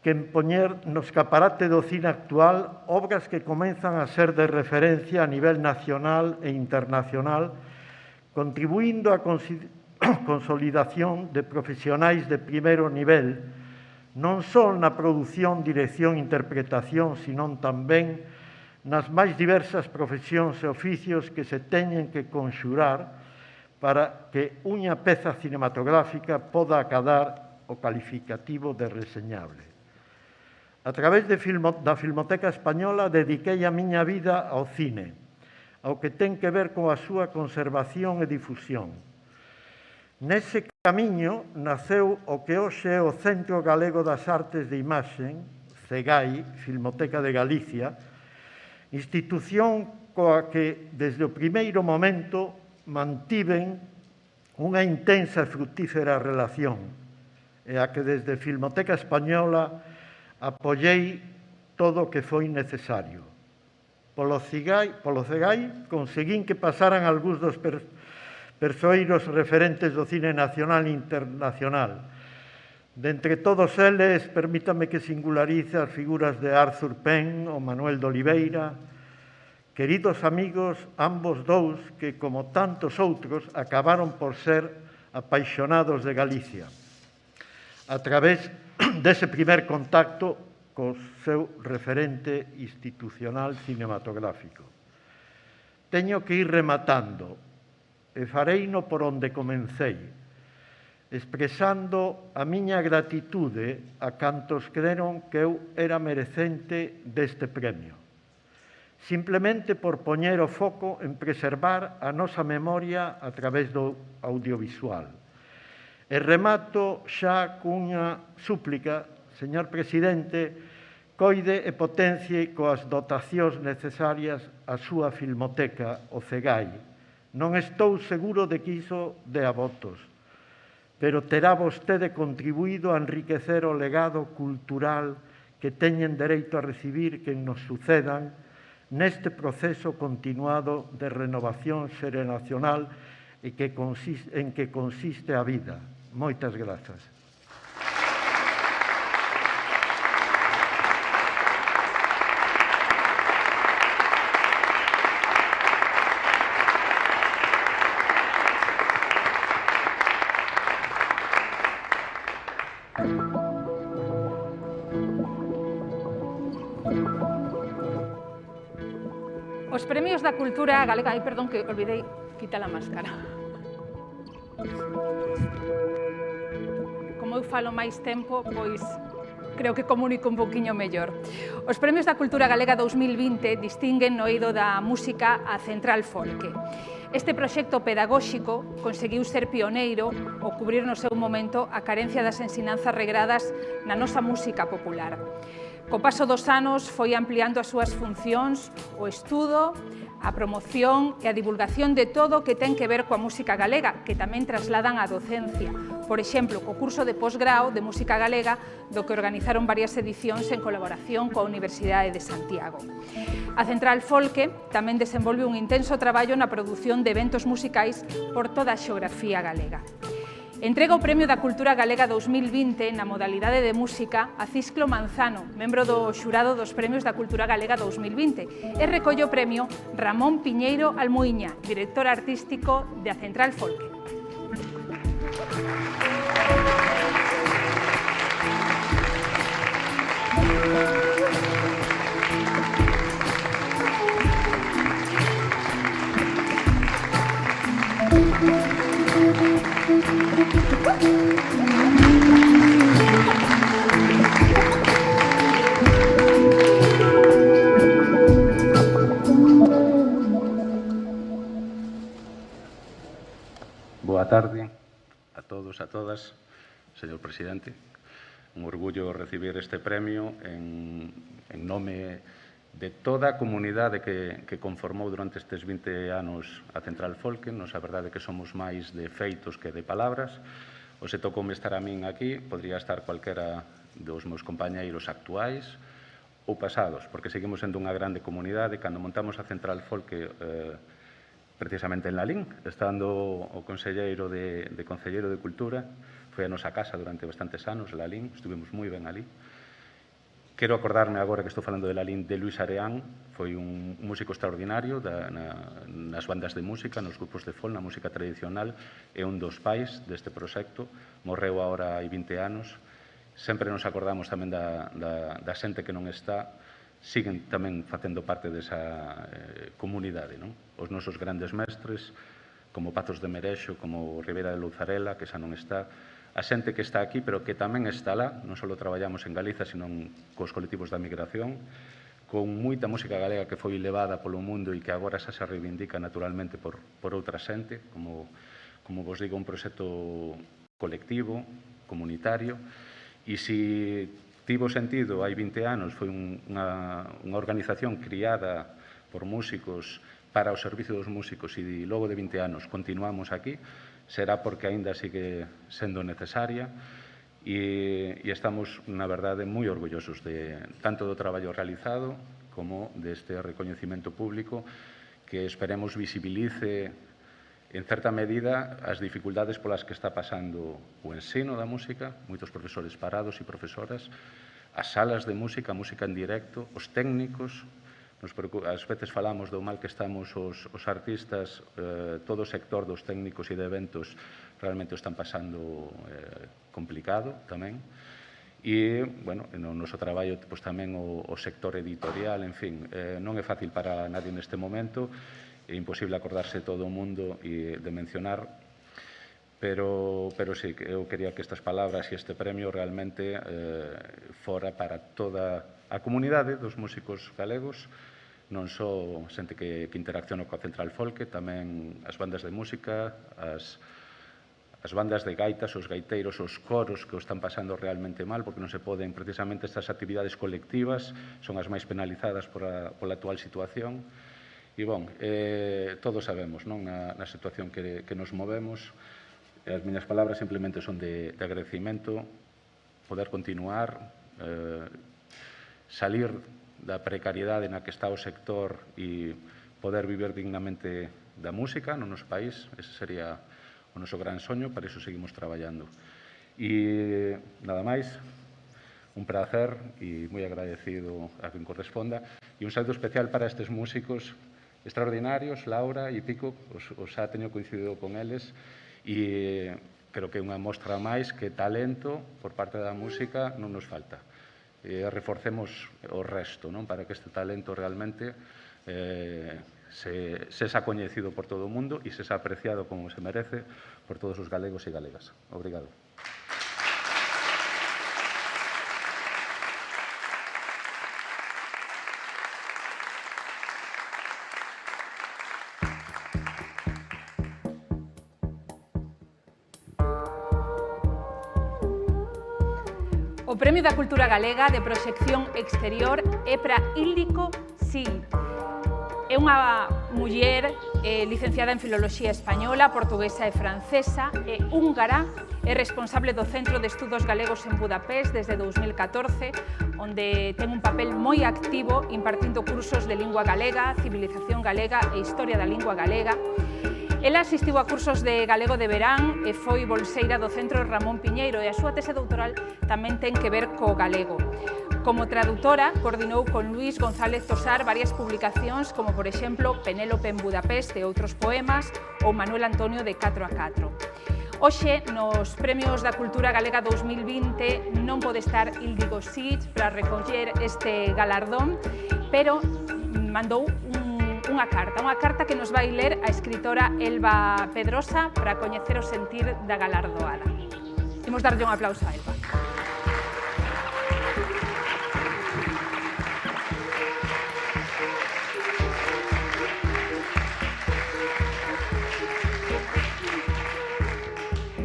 que empoñer no escaparate do cine actual obras que comenzan a ser de referencia a nivel nacional e internacional, contribuindo á consolidación de profesionais de primeiro nivel, non só na produción, dirección e interpretación, senón tamén nas máis diversas profesións e oficios que se teñen que conxurar para que unha peza cinematográfica poda acadar o calificativo de reseñable. A través da Filmoteca Española dediquei a miña vida ao cine, ao que ten que ver coa súa conservación e difusión. Nese camiño naceu o que hoxe é o Centro Galego das Artes de Imaxe, CEGAI, Filmoteca de Galicia, institución coa que, desde o primeiro momento, mantiven unha intensa e fructífera relación e a que desde Filmoteca Española apoiei todo o que foi necesario. Polo CEGAI conseguín que pasaran algúns dos persoeiros referentes do cine nacional e internacional. De entre todos eles, permítame que singularice as figuras de Arthur Penn ou Manuel de Oliveira, queridos amigos, ambos dous que, como tantos outros, acabaron por ser apaixonados de Galicia, a través dese primer contacto co seu referente institucional cinematográfico. Teño que ir rematando, e fareino por onde comecei, expresando a miña gratitude a cantos creron que eu era merecente deste premio, simplemente por poñer o foco en preservar a nosa memoria a través do audiovisual. E remato xa cunha súplica, señor presidente, coide e potencie coas dotacións necesarias a súa filmoteca, o CEGAI. Non estou seguro de que iso dea votos, pero terá vostede contribuído a enriquecer o legado cultural que teñen dereito a recibir que nos sucedan neste proceso continuado de renovación xeracional en que consiste a vida. Moitas grazas. Os premios da cultura galega... Ai, perdón, que olvidei quitar a máscara. Como eu falo máis tempo, pois creo que comunico un poquinho mellor. Os premios da cultura galega 2020 distinguen no eido da música a Central Folque. Este proxecto pedagóxico conseguiu ser pioneiro ao cubrir no seu momento a carencia das ensinanzas regradas na nosa música popular. Co paso dos anos foi ampliando as súas funcións, o estudo, a promoción e a divulgación de todo o que ten que ver coa música galega, que tamén trasladan á docencia. Por exemplo, co curso de posgrao de música galega, do que organizaron varias edicións en colaboración coa Universidade de Santiago. A Central Folque tamén desenvolve un intenso traballo na produción de eventos musicais por toda a xeografía galega. Entrega o Premio da Cultura Galega 2020 na modalidade de música a Cisclo Manzano, membro do xurado dos Premios da Cultura Galega 2020, e recolle o premio Ramón Piñeiro Almuíña, director artístico da Central Folque. Boa tarde a todos e a todas, señor presidente. Un orgullo recibir este premio en nome de toda a comunidade que conformou durante estes 20 anos a Central Folque. Nos a verdade que somos máis de feitos que de palabras. Hoxe tocoume estar a min aquí, podría estar cualquera dos meus compañeiros actuais ou pasados, porque seguimos sendo unha grande comunidade. Cando montamos a Central Folque, precisamente en Lalín, estando o conselleiro de Concelleiro de Cultura, foi a nosa casa durante bastantes anos, Lalín, estuvimos moi ben ali. Quero acordarme agora que estou falando de Lalín de Luis Areán, foi un músico extraordinario nas bandas de música, nos grupos de folk, na música tradicional, é un dos pais deste proxecto, morreu agora hai 20 anos. Sempre nos acordamos tamén da xente que non está, siguen tamén facendo parte desa comunidade, non? Os nosos grandes mestres, como Pazos de Merexo, como Ribera de Louzarela, que xa non está, a xente que está aquí, pero que tamén está lá, non só traballamos en Galiza, sino cos colectivos da migración, con moita música galega que foi levada polo mundo e que agora xa se reivindica naturalmente por outra xente, como vos digo, un proxecto colectivo, comunitario, e se tivo sentido hai 20 anos, foi unha organización criada por músicos para o servicio dos músicos e logo de 20 anos continuamos aquí, será porque aínda sigue sendo necesaria e estamos, na verdade, moi orgullosos tanto do traballo realizado como deste recoñecemento público que esperemos visibilice en certa medida as dificultades polas que está pasando o ensino da música, moitos profesores parados e profesoras, as salas de música, a música en directo, os técnicos. Ás veces falamos do mal que estamos os artistas, todo o sector dos técnicos e de eventos realmente o están pasando complicado tamén. E, bueno, no noso traballo tamén o sector editorial, en fin, non é fácil para nadie neste momento, é imposible acordarse todo o mundo e de mencionar, pero sí, eu quería que estas palabras e este premio realmente fora para toda a comunidade dos músicos galegos, non só xente que interacciona coa Central Folke, tamén as bandas de música, as bandas de gaitas, os gaiteiros, os coros que o están pasando realmente mal, porque non se poden, precisamente, estas actividades colectivas son as máis penalizadas pola actual situación. E, bon, todos sabemos, non, na situación que nos movemos. As miñas palabras simplemente son de agradecimento, poder continuar, salir da precariedade na que está o sector e poder vivir dignamente da música no noso país. Ese sería o noso gran soño, para iso seguimos traballando. E nada máis, un placer e moi agradecido a quen corresponda. E un saludo especial para estes músicos extraordinarios, Laura e Pico, os ha teño coincidido con eles, e creo que é unha mostra máis que talento por parte da música non nos falta. Reforcemos o resto, non, para que este talento realmente sexa coñecido por todo o mundo e sexa apreciado como se merece por todos os galegos e galegas. Obrigado. O Premio da Cultura Galega de Proxección Exterior é para Íldico Sil. É unha muller licenciada en Filoloxía Española, Portuguesa e Francesa, e húngara, é responsable do Centro de Estudos Galegos en Budapest desde 2014, onde ten un papel moi activo impartindo cursos de lingua galega, civilización galega e historia da lingua galega. Ela asistiu a cursos de galego de verán e foi bolseira do Centro Ramón Piñeiro e a súa tese doutoral tamén ten que ver co galego. Como traductora, coordinou con Luis González Tosar varias publicacións como, por exemplo, Penélope en Budapest e outros poemas ou Manuel Antonio de 4 a 4. Hoxe, nos Premios da Cultura Galega 2020, non pode estar Íldico Sil para recoller este galardón, pero mandou unha carta que nos vai ler a escritora Elba Pedrosa para coñecer o sentir da galardoada. Imos darlle un aplauso a Elba.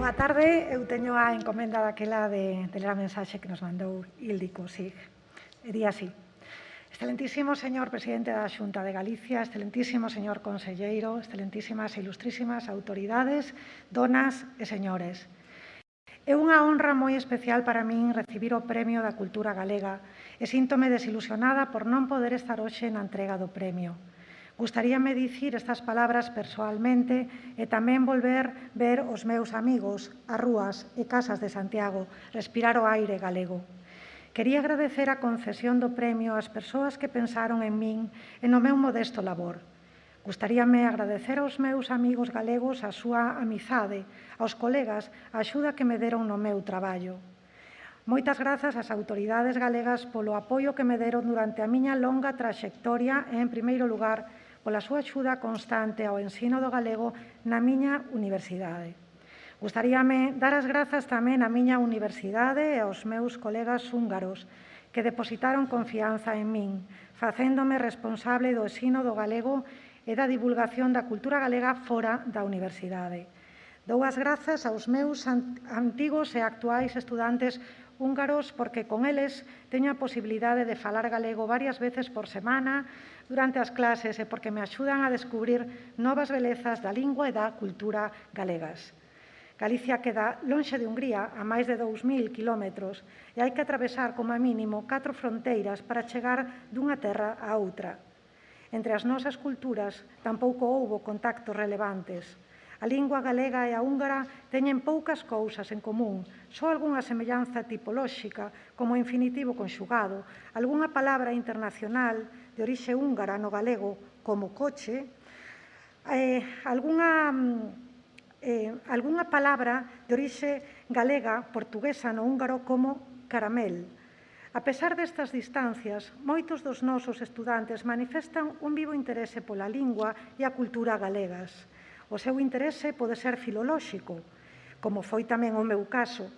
Boa tarde, eu teño a encomenda daquela de ler a mensaxe que nos mandou Íldico Sil. E di así: Excelentísimo señor presidente da Xunta de Galicia, excelentísimo señor conselleiro, excelentísimas e ilustrísimas autoridades, donas e señores. É unha honra moi especial para min recibir o Premio da Cultura Galega e síntome desilusionada por non poder estar hoxe na entrega do premio. Gustaríame dicir estas palabras persoalmente e tamén volver ver os meus amigos, as rúas e casas de Santiago, respirar o aire galego. Quería agradecer a concesión do premio ás persoas que pensaron en min e no meu modesto labor. Gustaríame agradecer aos meus amigos galegos a súa amizade, aos colegas a axuda que me deron no meu traballo. Moitas grazas ás autoridades galegas polo apoio que me deron durante a miña longa traxectoria e, en primeiro lugar, pola súa axuda constante ao ensino do galego na miña universidade. Gustaríame dar as grazas tamén á miña universidade e aos meus colegas húngaros que depositaron confianza en min, facéndome responsable do ensino do galego e da divulgación da cultura galega fora da universidade. Dou as grazas aos meus antigos e actuais estudantes húngaros porque con eles teño a posibilidade de falar galego varias veces por semana durante as clases e porque me axudan a descubrir novas belezas da lingua e da cultura galegas. Galicia queda lonxe de Hungría, a máis de 2.000 kilómetros, e hai que atravesar como a mínimo 4 fronteiras para chegar dunha terra a outra. Entre as nosas culturas tampouco houbo contactos relevantes. A lingua galega e a húngara teñen poucas cousas en común, só algunha semellanza tipolóxica, como o infinitivo conxugado, algunha palabra internacional de orixe húngara no galego, como coche, algunha palabra de orixe galega, portuguesa no húngaro, como caramel. A pesar destas distancias, moitos dos nosos estudantes manifestan un vivo interese pola lingua e a cultura galegas. O seu interese pode ser filolóxico, como foi tamén o meu caso,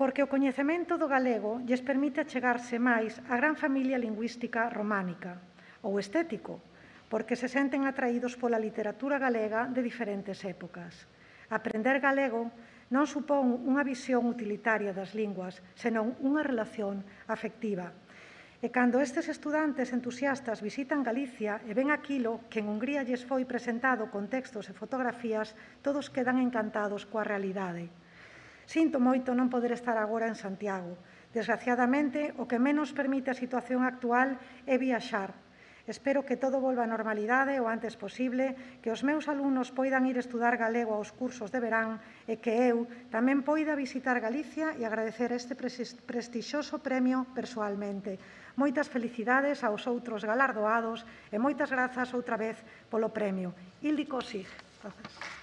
porque o coñecemento do galego lles permite achegarse máis á gran familia lingüística románica, ou estético, porque se senten atraídos pola literatura galega de diferentes épocas. Aprender galego non supón unha visión utilitaria das linguas, senón unha relación afectiva. E cando estes estudantes entusiastas visitan Galicia e ven aquilo que en Hungría lles foi presentado con textos e fotografías, todos quedan encantados coa realidade. Sinto moito non poder estar agora en Santiago. Desgraciadamente, o que menos permite a situación actual é viaxar. Espero que todo volva á normalidade o antes posible, que os meus alumnos poidan ir estudar galego aos cursos de verán e que eu tamén poida visitar Galicia e agradecer este prestixioso premio persoalmente. Moitas felicidades aos outros galardoados e moitas grazas outra vez polo premio. Ildiko Sig. Gracias.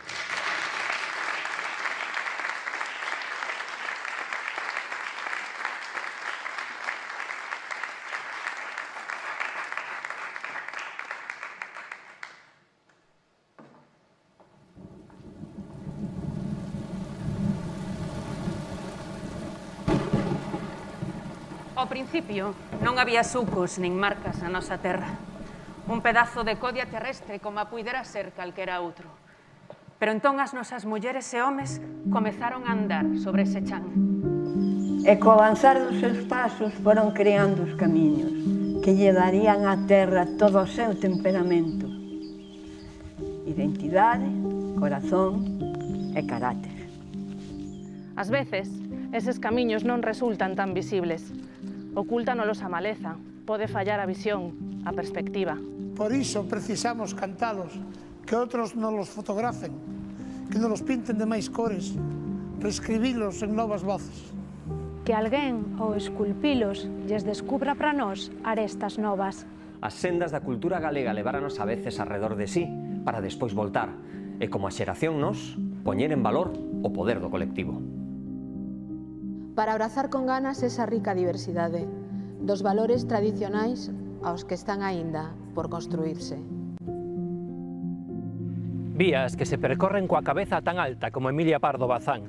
Ao principio non había sucos nin marcas na nosa terra. Un pedazo de codia terrestre como a puidera ser calquera outro. Pero entón as nosas mulleres e homes comezaron a andar sobre ese chan. E co avanzar dos seus pasos foron creando os camiños que lle darían á terra todo o seu temperamento. Identidade, corazón e carácter. Ás veces, eses camiños non resultan tan visibles. Ocúltanos a maleza, pode fallar a visión, a perspectiva. Por iso precisamos cantalos, que outros non los fotografen, que non los pinten de máis cores, reescribilos en novas voces. Que alguén, ao esculpilos, lles descubra para nós arestas novas. As sendas da cultura galega leváranos a veces arredor de sí, para despois voltar, e como a xeración nos, poñer en valor o poder do colectivo. Para abrazar con ganas esa rica diversidade dos valores tradicionais aos que están aínda por construírse. Vías que se percorren coa cabeza tan alta como Emilia Pardo Bazán,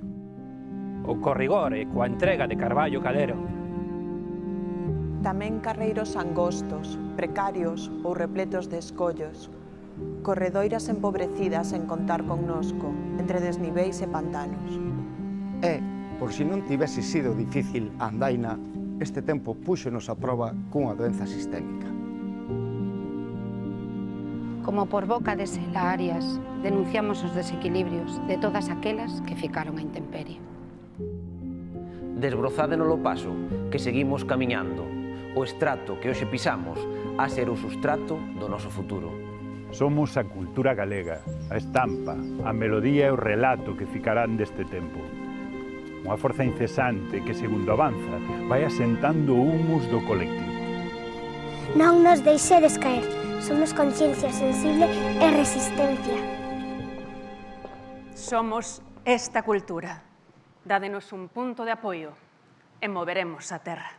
ou co rigor e coa entrega de Carballo Calero. Tamén carreiros angostos, precarios ou repletos de escollos, corredoiras empobrecidas en contar connosco, entre desniveis e pantanos. Por si non tivese sido difícil a andaina, este tempo púxonos a proba cunha doenza sistémica. Como por boca de Arias, denunciamos os desequilibrios de todas aquelas que ficaron a intemperie. Desbrozádenos o paso, que seguimos camiñando. O estrato que hoxe pisamos a ser o sustrato do noso futuro. Somos a cultura galega, a estampa, a melodía e o relato que ficarán deste tempo. Unha forza incesante que, segundo avanza, vai asentando o humus do colectivo. Non nos deixedes caer, somos conciencia sensible e resistencia. Somos esta cultura. Dádenos un punto de apoio e moveremos a terra.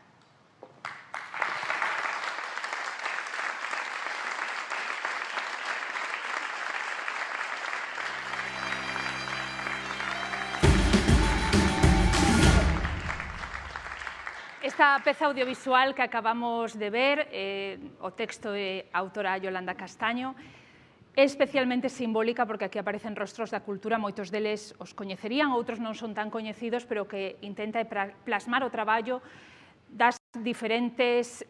Esta peza audiovisual que acabamos de ver, o texto de autora Yolanda Castaño, é especialmente simbólica porque aquí aparecen rostros da cultura, moitos deles os coñecerían, outros non son tan coñecidos, pero que intenta plasmar o traballo das diferentes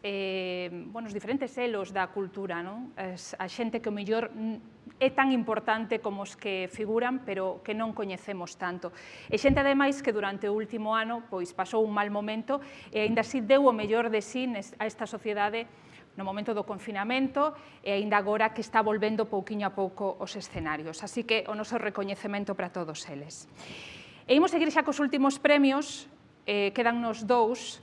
elos da cultura, non? A xente que o mellor é tan importante como os que figuran, pero que non coñecemos tanto. E xente, ademais, que durante o último ano pasou un mal momento e aínda así deu o mellor de sí a esta sociedade no momento do confinamento e aínda agora que está volvendo pouquiño a pouco os escenarios. Así que o noso recoñecemento para todos eles. E imos seguir xa cos últimos premios, quedannos dous.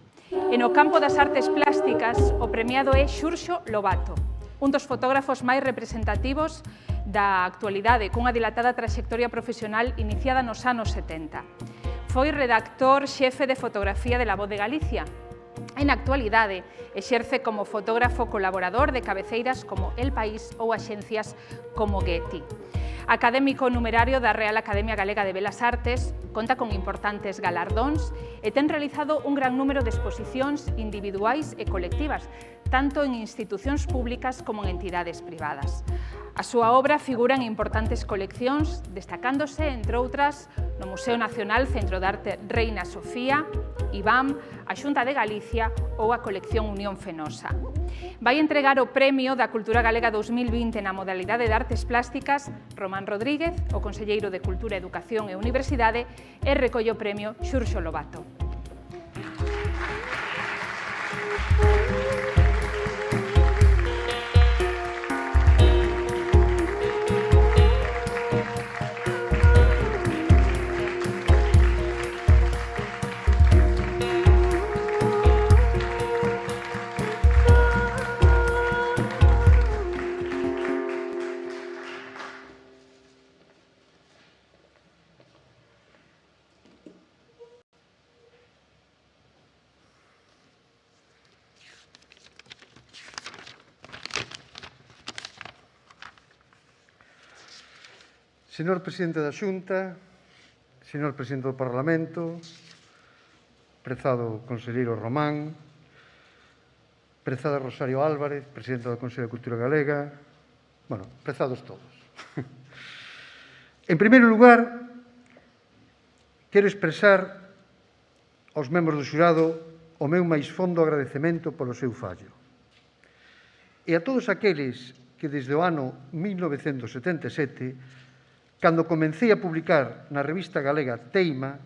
E no campo das artes plásticas, o premiado é Xurxo Lobato, un dos fotógrafos máis representativos da actualidade, cunha dilatada traxectoria profesional iniciada nos anos 70. Foi redactor xefe de fotografía de La Voz de Galicia. En actualidade, exerce como fotógrafo colaborador de cabeceiras como El País ou axencias como Getty. Académico numerario da Real Academia Galega de Belas Artes, conta con importantes galardóns e ten realizado un gran número de exposicións individuais e colectivas, tanto en institucións públicas como en entidades privadas. A súa obra figura en importantes coleccións, destacándose, entre outras, no Museo Nacional Centro de Arte Reina Sofía, IBAM, a Xunta de Galicia ou a colección Unión Fenosa. Vai entregar o Premio da Cultura Galega 2020 na modalidade de Artes Plásticas Román Rodríguez, o Conselleiro de Cultura, Educación e Universidade, e recolle o Premio Xurxo Lobato. Señor Presidente da Xunta, señor Presidente do Parlamento, prezado conselleiro Román, prezada Rosario Álvarez, Presidenta do Consello de Cultura Galega, bueno, prezados todos. En primeiro lugar, quero expresar aos membros do xurado o meu máis fondo agradecemento polo seu fallo. E a todos aqueles que desde o ano 1977, cando comecei a publicar na revista galega Teima,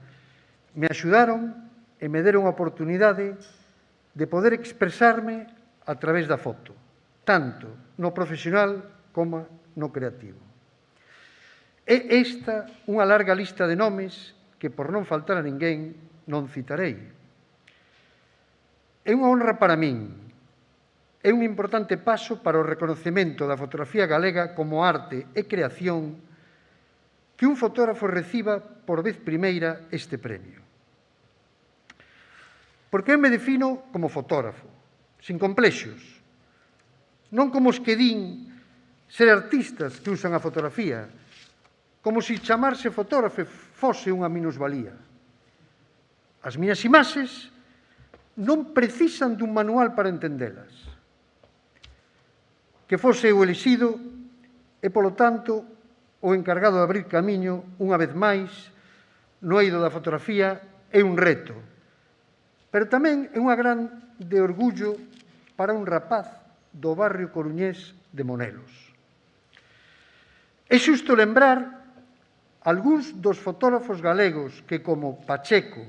me axudaron e me deron a oportunidade de poder expresarme a través da foto, tanto no profesional como no creativo. É esta unha larga lista de nomes que, por non faltar a ninguén, non citarei. É unha honra para min, é un importante paso para o reconocemento da fotografía galega como arte e creación que un fotógrafo reciba por vez primeira este premio. Porque eu me defino como fotógrafo, sin complexos, non como os que din ser artistas que usan a fotografía, como se chamarse fotógrafo fose unha minusvalía. As miñas imaxes non precisan dun manual para entendelas. Que fose eu elixido e, polo tanto, o encargado de abrir camiño, unha vez máis, no eido da fotografía, é un reto. Pero tamén é unha grande orgullo para un rapaz do barrio coruñés de Monelos. É xusto lembrar algúns dos fotógrafos galegos que, como Pacheco,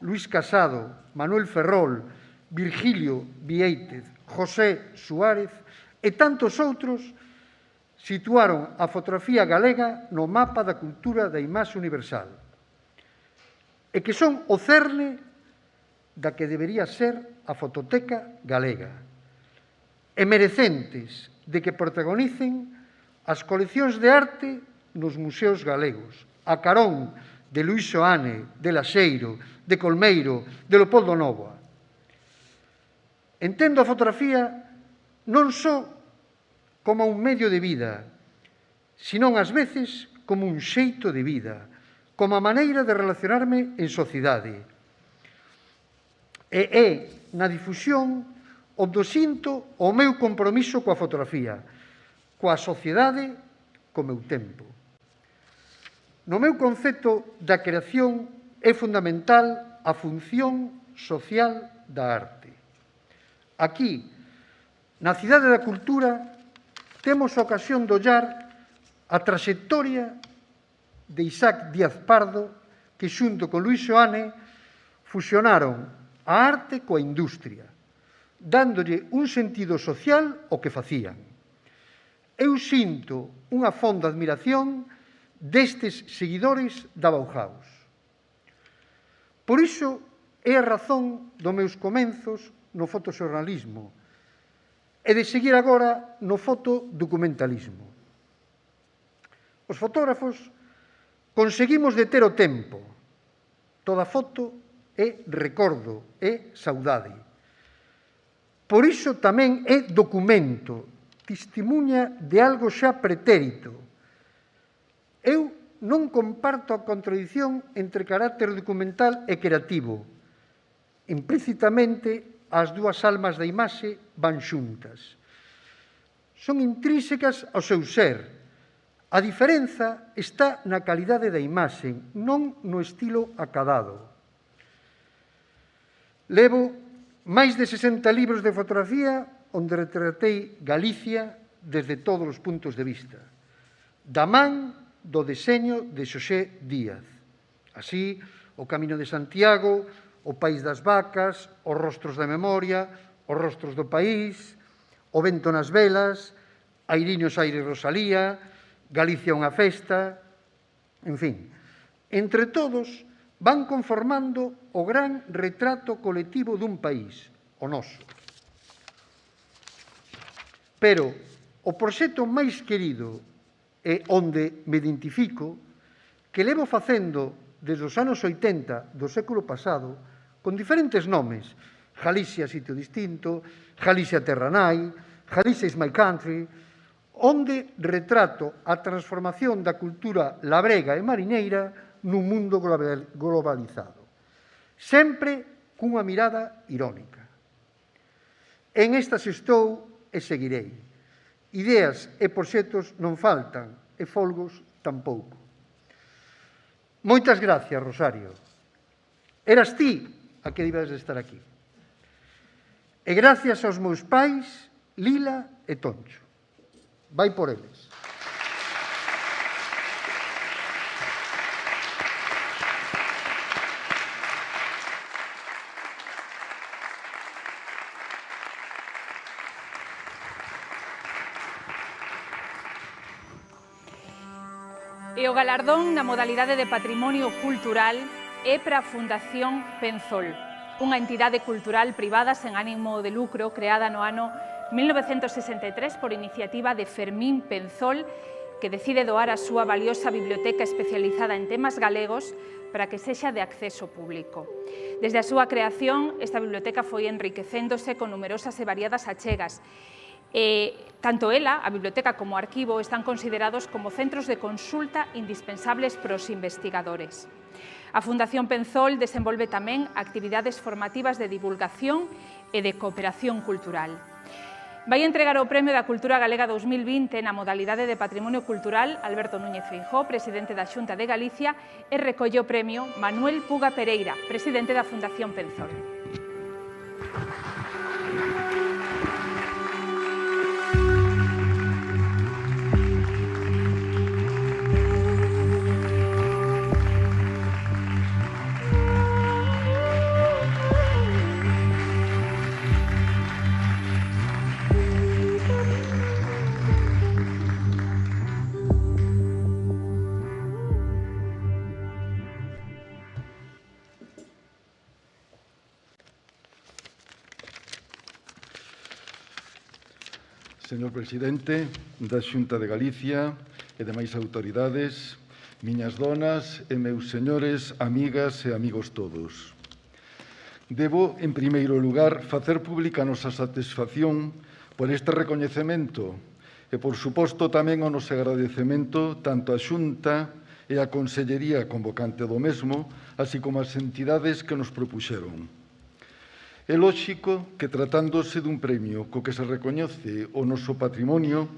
Luís Casado, Manuel Ferrol, Virgilio Viéitez, José Suárez e tantos outros situaron a fotografía galega no mapa da cultura da imaxe universal e que son o cerne da que debería ser a fototeca galega e merecentes de que protagonicen as coleccións de arte nos museos galegos, a carón de Luís Soane, de Laxeiro, de Colmeiro, de Leopoldo Nóvoa. Entendo a fotografía non só como un medio de vida, senón ás veces como un xeito de vida, como a maneira de relacionarme en sociedade. E é na difusión onde sinto o meu compromiso coa fotografía, coa sociedade, co meu tempo. No meu concepto da creación é fundamental a función social da arte. Aquí, na Cidade da Cultura, temos a ocasión de ollar a traxectoria de Isaac Díaz Pardo, que xunto con Luis Seoane fusionaron a arte coa industria, dándolle un sentido social ao que facían. Eu sinto unha fonda admiración destes seguidores da Bauhaus. Por iso é a razón dos meus comenzos no fotoxornalismo e de seguir agora no fotodocumentalismo. Os fotógrafos conseguimos deter o tempo. Toda foto é recordo, é saudade. Por iso tamén é documento, testemunha de algo xa pretérito. Eu non comparto a contradición entre carácter documental e creativo. Implícitamente, as dúas almas da imaxe van xuntas. Son intrínsecas ao seu ser. A diferenza está na calidade da imaxe, non no estilo acadado. Levo máis de 60 libros de fotografía onde retratei Galicia desde todos os puntos de vista, da man do deseño de Xosé Díaz. Así, o Camiño de Santiago, o País das Vacas, os rostros da memoria, os rostros do país, o vento nas velas, Airiños Aire Rosalía, Galicia unha festa, en fin. Entre todos van conformando o gran retrato colectivo dun país, o noso. Pero o proxecto máis querido e onde me identifico, que levo facendo desde os anos 80 do século pasado, con diferentes nomes, Galicia Sitio Distinto, Galicia Terra Nai, Galicia is my country, onde retrato a transformación da cultura labrega e mariñeira nun mundo globalizado, sempre cunha mirada irónica. En estas estou e seguirei. Ideas e proxectos non faltan, e folgos tampouco. Moitas gracias, Rosario. Eras ti a que debes de estar aquí. E gracias aos meus pais, Lila e Toncho. Vai por eles. E o galardón na modalidade de Patrimonio Cultural é para a Fundación Penzol, unha entidade cultural privada sen ánimo de lucro creada no ano 1963 por iniciativa de Fermín Penzol, que decide doar a súa valiosa biblioteca especializada en temas galegos para que sexa de acceso público. Desde a súa creación, esta biblioteca foi enriquecéndose con numerosas e variadas achegas. Tanto ela, a biblioteca como o arquivo, están considerados como centros de consulta indispensables para os investigadores. A Fundación Penzol desenvolve tamén actividades formativas de divulgación e de cooperación cultural. Vai entregar o Premio da Cultura Galega 2020 na modalidade de Patrimonio Cultural Alberto Núñez Feijóo, presidente da Xunta de Galicia, e recolle o premio Manuel Puga Pereira, presidente da Fundación Penzol. Señor presidente da Xunta de Galicia e demais autoridades, miñas donas e meus señores, amigas e amigos todos. Debo, en primeiro lugar, facer pública a nosa satisfacción por este recoñecemento e, por suposto, tamén o noso agradecemento tanto á Xunta e á Consellería convocante do mesmo, así como ás entidades que nos propuxeron. É lóxico que, tratándose dun premio co que se recoñece o noso patrimonio,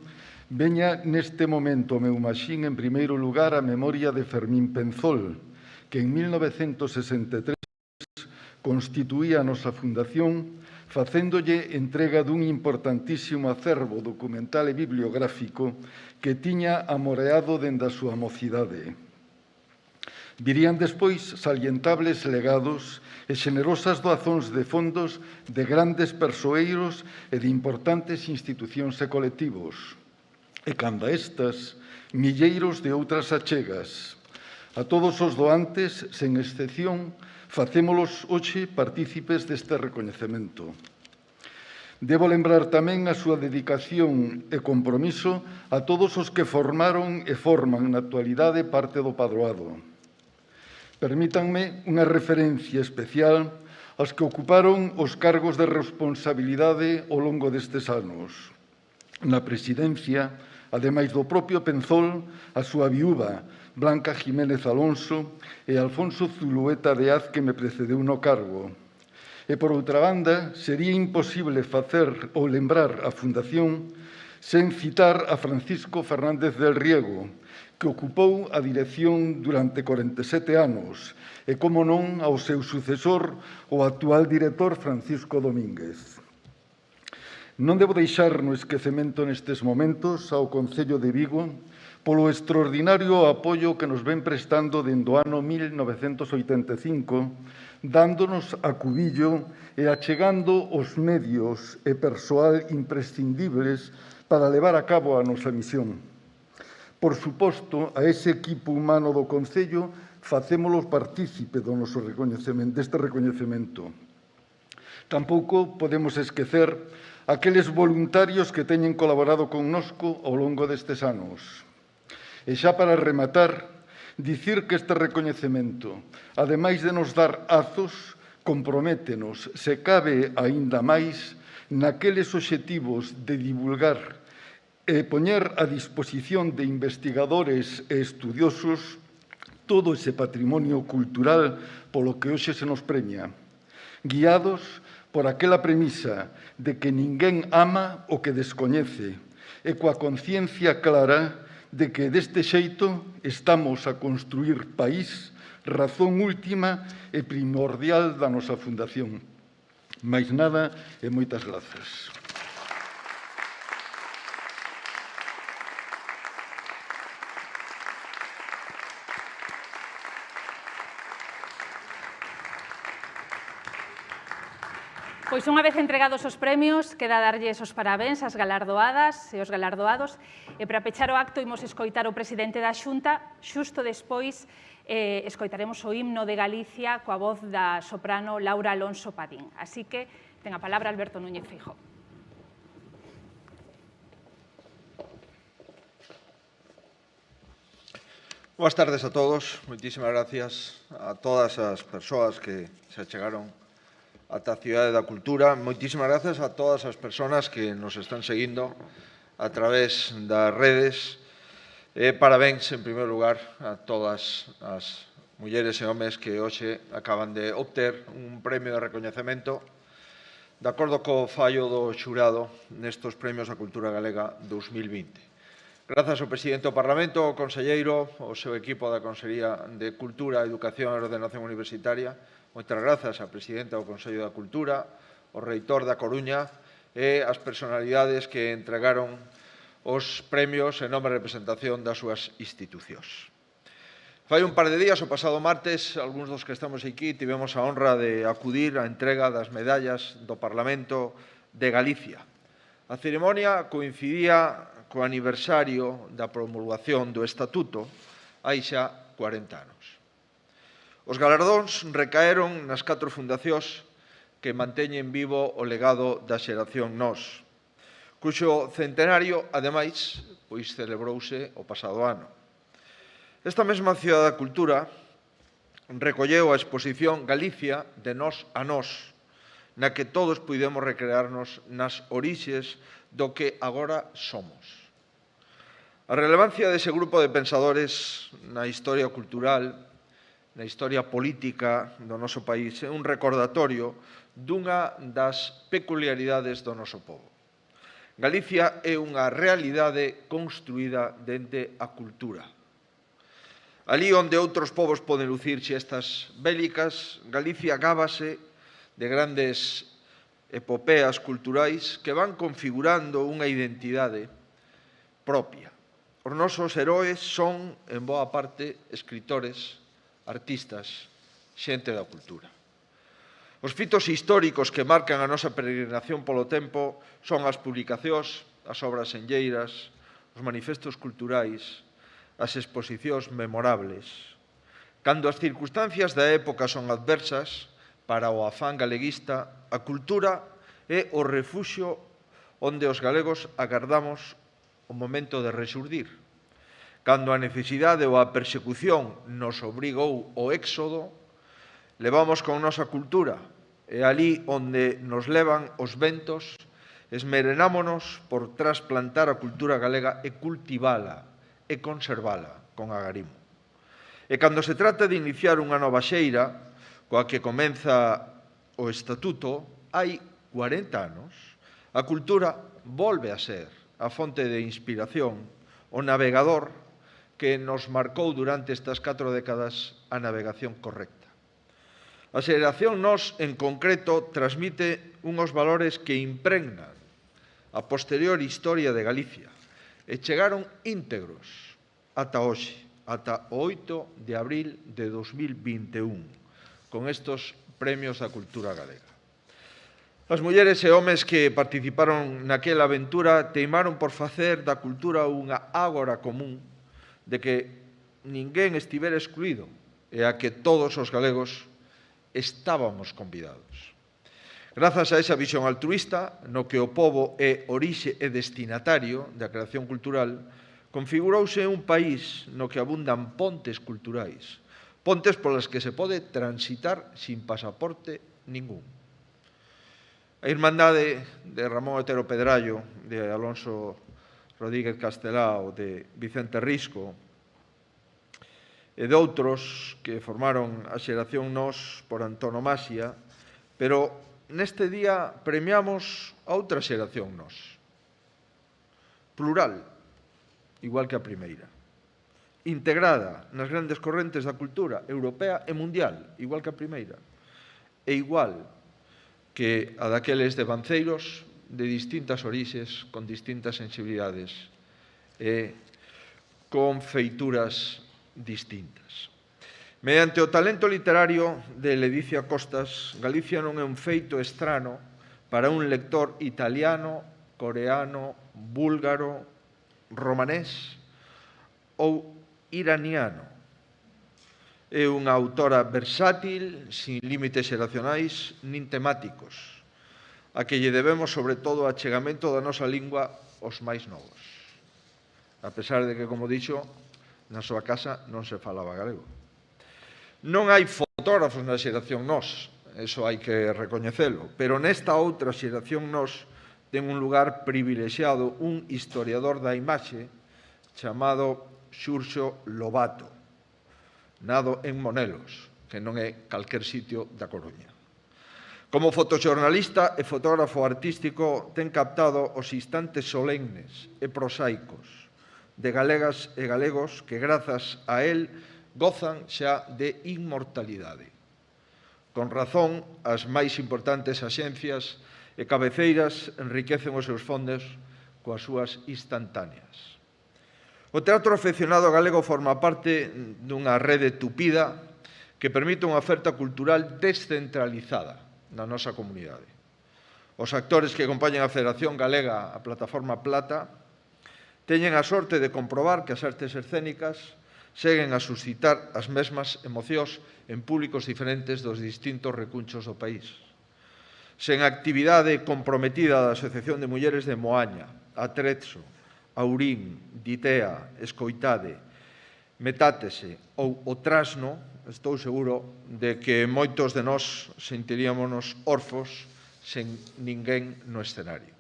veña neste momento o meu maxín en primeiro lugar a memoria de Fermín Penzol, que en 1963 constituía a nosa fundación facéndolle entrega dun importantísimo acervo documental e bibliográfico que tiña amoreado dende a súa mocidade. Virían despois salientables legados e xenerosas doazóns de fondos de grandes persoeiros e de importantes institucións e colectivos. E canda estas, milleiros de outras achegas. A todos os doantes, sen excepción, facémolos hoxe partícipes deste recoñecemento. Debo lembrar tamén a súa dedicación e compromiso a todos os que formaron e forman na actualidade parte do padroado. Permítanme unha referencia especial aos que ocuparon os cargos de responsabilidade ao longo destes anos. Na presidencia, ademais do propio Penzol, a súa viúva, Blanca Jiménez Alonso, e Alfonso Zulueta de Az, que me precedeu no cargo. E, por outra banda, sería imposible facer ou lembrar a Fundación sen citar a Francisco Fernández del Riego, que ocupou a dirección durante 47 anos, e, como non, ao seu sucesor, o actual director Francisco Domínguez. Non debo deixar no esquecemento nestes momentos ao Concello de Vigo polo extraordinario apoio que nos ven prestando dende o ano 1985, dándonos acubillo e achegando os medios e persoal imprescindibles para levar a cabo a nosa misión. Por suposto, a ese equipo humano do Concello facémolo partícipe deste recoñecemento. Tampouco podemos esquecer aqueles voluntarios que teñen colaborado connosco ao longo destes anos. E xa para rematar, dicir que este recoñecemento, ademais de nos dar azos, comprométenos, se cabe aínda máis, naqueles obxectivos de divulgar e poñer a disposición de investigadores e estudiosos todo ese patrimonio cultural polo que hoxe se nos premia, guiados por aquela premisa de que ninguén ama o que descoñece e coa conciencia clara de que deste xeito estamos a construir país, razón última e primordial da nosa fundación. Máis nada e moitas grazas. Pois unha vez entregados os premios, queda darlles os parabéns ás galardoadas e os galardoados, e para pechar o acto imos escoitar o presidente da Xunta, xusto despois escoitaremos o himno de Galicia coa voz da soprano Laura Alonso Padín. Así que ten a palabra Alberto Núñez Feijóo. Boas tardes a todos. Moitísimas gracias a todas as persoas que se achegaron ata a Cidade da Cultura. Moitísimas gracias a todas as persoas que nos están seguindo a través das redes. Parabéns, en primeiro lugar, a todas as mulleres e homes que hoxe acaban de obter un premio de recoñecemento de acordo co fallo do xurado nestes premios á cultura galega 2020. Grazas ao presidente do Parlamento, ao conselleiro, ao seu equipo da Consellería de Cultura, Educación e Ordenación Universitaria. Moitas grazas á presidenta do Consello da Cultura, ao reitor da Coruña e ás personalidades que entregaron os premios en nome e representación das súas institucións. Fai un par de días, o pasado martes, algúns dos que estamos aquí tivemos a honra de acudir á entrega das medallas do Parlamento de Galicia. A ceremonia coincidía co aniversario da promulgación do Estatuto hai xa 40 anos. Os galardóns recaeron nas 4 fundacións que manteñen vivo o legado da xeración Nós, cuxo centenario, ademais, pois celebrouse o pasado ano. Esta mesma Cidade da Cultura recolleu a exposición Galicia de Nós a Nós, na que todos puidemos recrearnos nas orixes do que agora somos. A relevancia dese grupo de pensadores na historia cultural, na historia política do noso país, é un recordatorio dunha das peculiaridades do noso pobo. Galicia é unha realidade construída dende a cultura. Alí onde outros povos poden lucir xestas bélicas, Galicia gábase de grandes epopeas culturais que van configurando unha identidade propia. Os nosos heróis son, en boa parte, escritores, artistas, xente da cultura. Os fitos históricos que marcan a nosa peregrinación polo tempo son as publicacións, as obras enlleiras, os manifestos culturais, as exposicións memorables. Cando as circunstancias da época son adversas, para o afán galeguista, a cultura é o refuxio onde os galegos agardamos o momento de rexurdir. Cando a necesidade ou a persecución nos obrigou ao éxodo, levamos con nosa cultura, e ali onde nos levan os ventos, esmerenámonos por trasplantar a cultura galega e cultivala e conservala con agarimo. E cando se trata de iniciar unha nova xeira, coa que comeza o Estatuto, hai 40 anos, a cultura volve a ser a fonte de inspiración, o navegador que nos marcou durante estas 4 décadas a navegación correcta. A xeración Nós, en concreto, transmite unhos valores que impregnan a posterior historia de Galicia e chegaron íntegros ata hoxe, ata o 8 de abril de 2021, con estos premios da cultura galega. As mulleres e homes que participaron naquela aventura teimaron por facer da cultura unha ágora común de que ninguén estivera excluído e a que todos os galegos estábamos convidados. Grazas a esa visión altruísta, no que o pobo é orixe e destinatario da creación cultural, configurouse un país no que abundan pontes culturais, pontes polas que se pode transitar sin pasaporte ningún. A Irmandade de Ramón Otero Pedrallo, de Alonso Rodríguez Castelao, de Vicente Risco e de outros que formaron a xeración Nós por antonomasia, pero neste día premiamos a outra xeración Nós, plural, igual que a primeira, integrada nas grandes correntes da cultura europea e mundial, igual que a primeira, e igual que a daqueles devanceiros de distintas orixes, con distintas sensibilidades e con feituras distintas. Mediante o talento literario de Ledicia Costas, Galicia non é un feito estrano para un lector italiano, coreano, búlgaro, romanés ou iraniano. É unha autora versátil, sin límites xeracionais nin temáticos, a que lle debemos sobre todo o achegamento da nosa lingua aos máis novos. A pesar de que, como dixo, na súa casa non se falaba galego. Non hai fotógrafos na xeración Nós, eso hai que recoñecelo, pero nesta outra xeración Nós ten un lugar privilexiado un historiador da imaxe chamado Xurxo Lobato, nado en Monelos, que non é calquer sitio da Coruña. Como fotoxornalista e fotógrafo artístico, ten captado os instantes solemnes e prosaicos de galegas e galegos que, grazas a él, gozan xa de inmortalidade. Con razón, as máis importantes axencias e cabeceiras enriquecen os seus fondos coas súas instantáneas. O teatro afeccionado galego forma parte dunha rede tupida que permite unha oferta cultural descentralizada na nosa comunidade. Os actores que acompañan a Federación Galega, a Plataforma Plata, teñen a sorte de comprobar que as artes escénicas seguen a suscitar as mesmas emocións en públicos diferentes dos distintos recunchos do país. Sen actividade comprometida da Asociación de Mulleres de Moaña, Atrezzo, Aurín, Ditea, Escoitade, Metátese ou o Trasno, estou seguro de que moitos de nós sentiríamos orfos sen ninguén no escenario.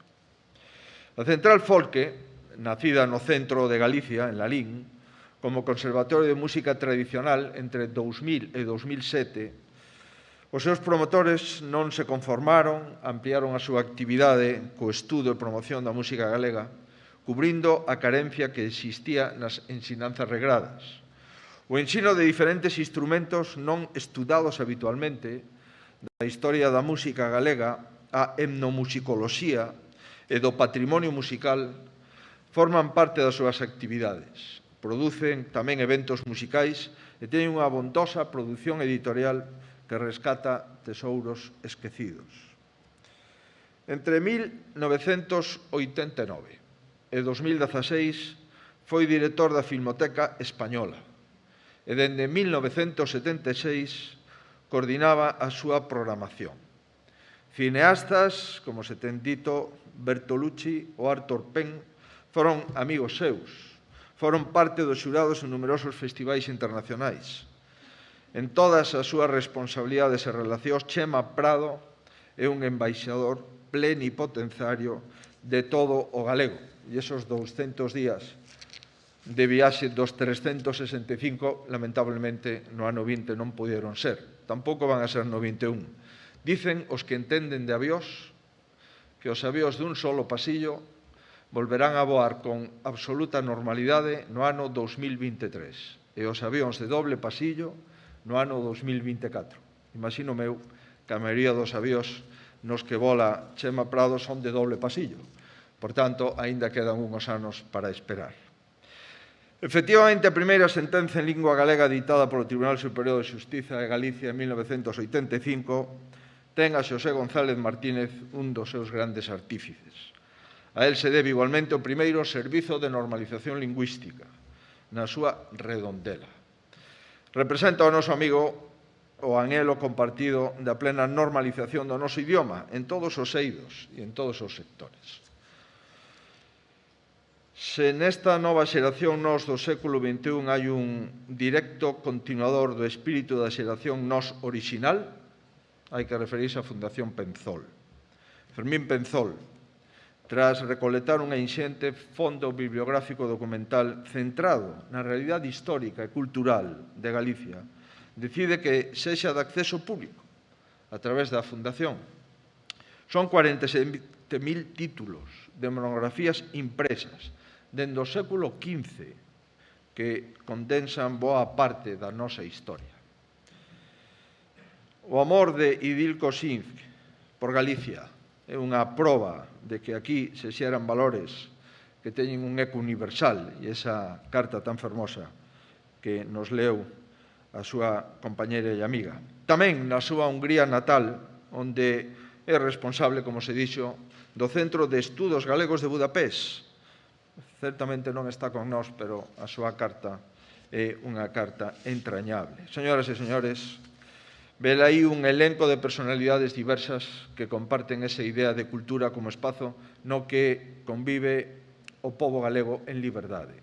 A Central Folque, nacida no centro de Galicia, en Lalín, como Conservatorio de Música Tradicional entre 2000 e 2007, os seus promotores non se conformaron, ampliaron a súa actividade co estudo e promoción da música galega, cubrindo a carencia que existía nas ensinanzas regradas. O ensino de diferentes instrumentos non estudados habitualmente da historia da música galega a etnomusicoloxía e do patrimonio musical forman parte das súas actividades. Producen tamén eventos musicais e teñen unha abondosa produción editorial que rescata tesouros esquecidos. Entre 1989 e 2016 foi director da Filmoteca Española e dende 1976 coordinaba a súa programación. Cineastas, como se ten dito, Bertolucci ou Arthur Penn, foron amigos seus, foron parte dos xurados en numerosos festivais internacionais. En todas as súas responsabilidades e relacións, Chema Prado é un embaixador plenipotenciario de todo o galego. E esos 200 días de viaxe dos 365, lamentablemente, no ano 20 non puderon ser. Tampouco van a ser no 21. Dicen os que entenden de avións que os avións dun solo pasillo volverán a voar con absoluta normalidade no ano 2023 e os avións de doble pasillo no ano 2024. Imagino meu que a maioría dos avións nos que vola Chema Prado son de doble pasillo. Por tanto, aínda quedan unhos anos para esperar. Efectivamente, a primeira sentenza en lingua galega ditada polo Tribunal Superior de Xustiza de Galicia en 1985 ten a Xosé González Martínez un dos seus grandes artífices. A él se debe igualmente o primeiro servizo de normalización lingüística na súa redondela. Representa ao noso amigo o anhelo compartido da plena normalización do noso idioma en todos os eidos e en todos os sectores. Se nesta nova xeración nós do século XXI hai un directo continuador do espírito da xeración nós orixinal, hai que referirse á Fundación Penzol. Fermín Penzol, tras recolectar unha inxente fondo bibliográfico documental centrado na realidade histórica e cultural de Galicia, decide que sexa de acceso público a través da Fundación. Son 47.000 títulos de monografías impresas dende o século XV que condensan boa parte da nosa historia. O amor de Idil Cosinc por Galicia é unha proba de que aquí se xeran valores que teñen un eco universal e esa carta tan fermosa que nos leu a súa compañera e amiga. Tamén na súa Hungría natal, onde é responsable, como se dixo, do Centro de Estudos Galegos de Budapest. Certamente non está con nós, pero a súa carta é unha carta entrañable. Señoras e señores, vela aí un elenco de personalidades diversas que comparten esa idea de cultura como espazo no que convive o pobo galego en liberdade.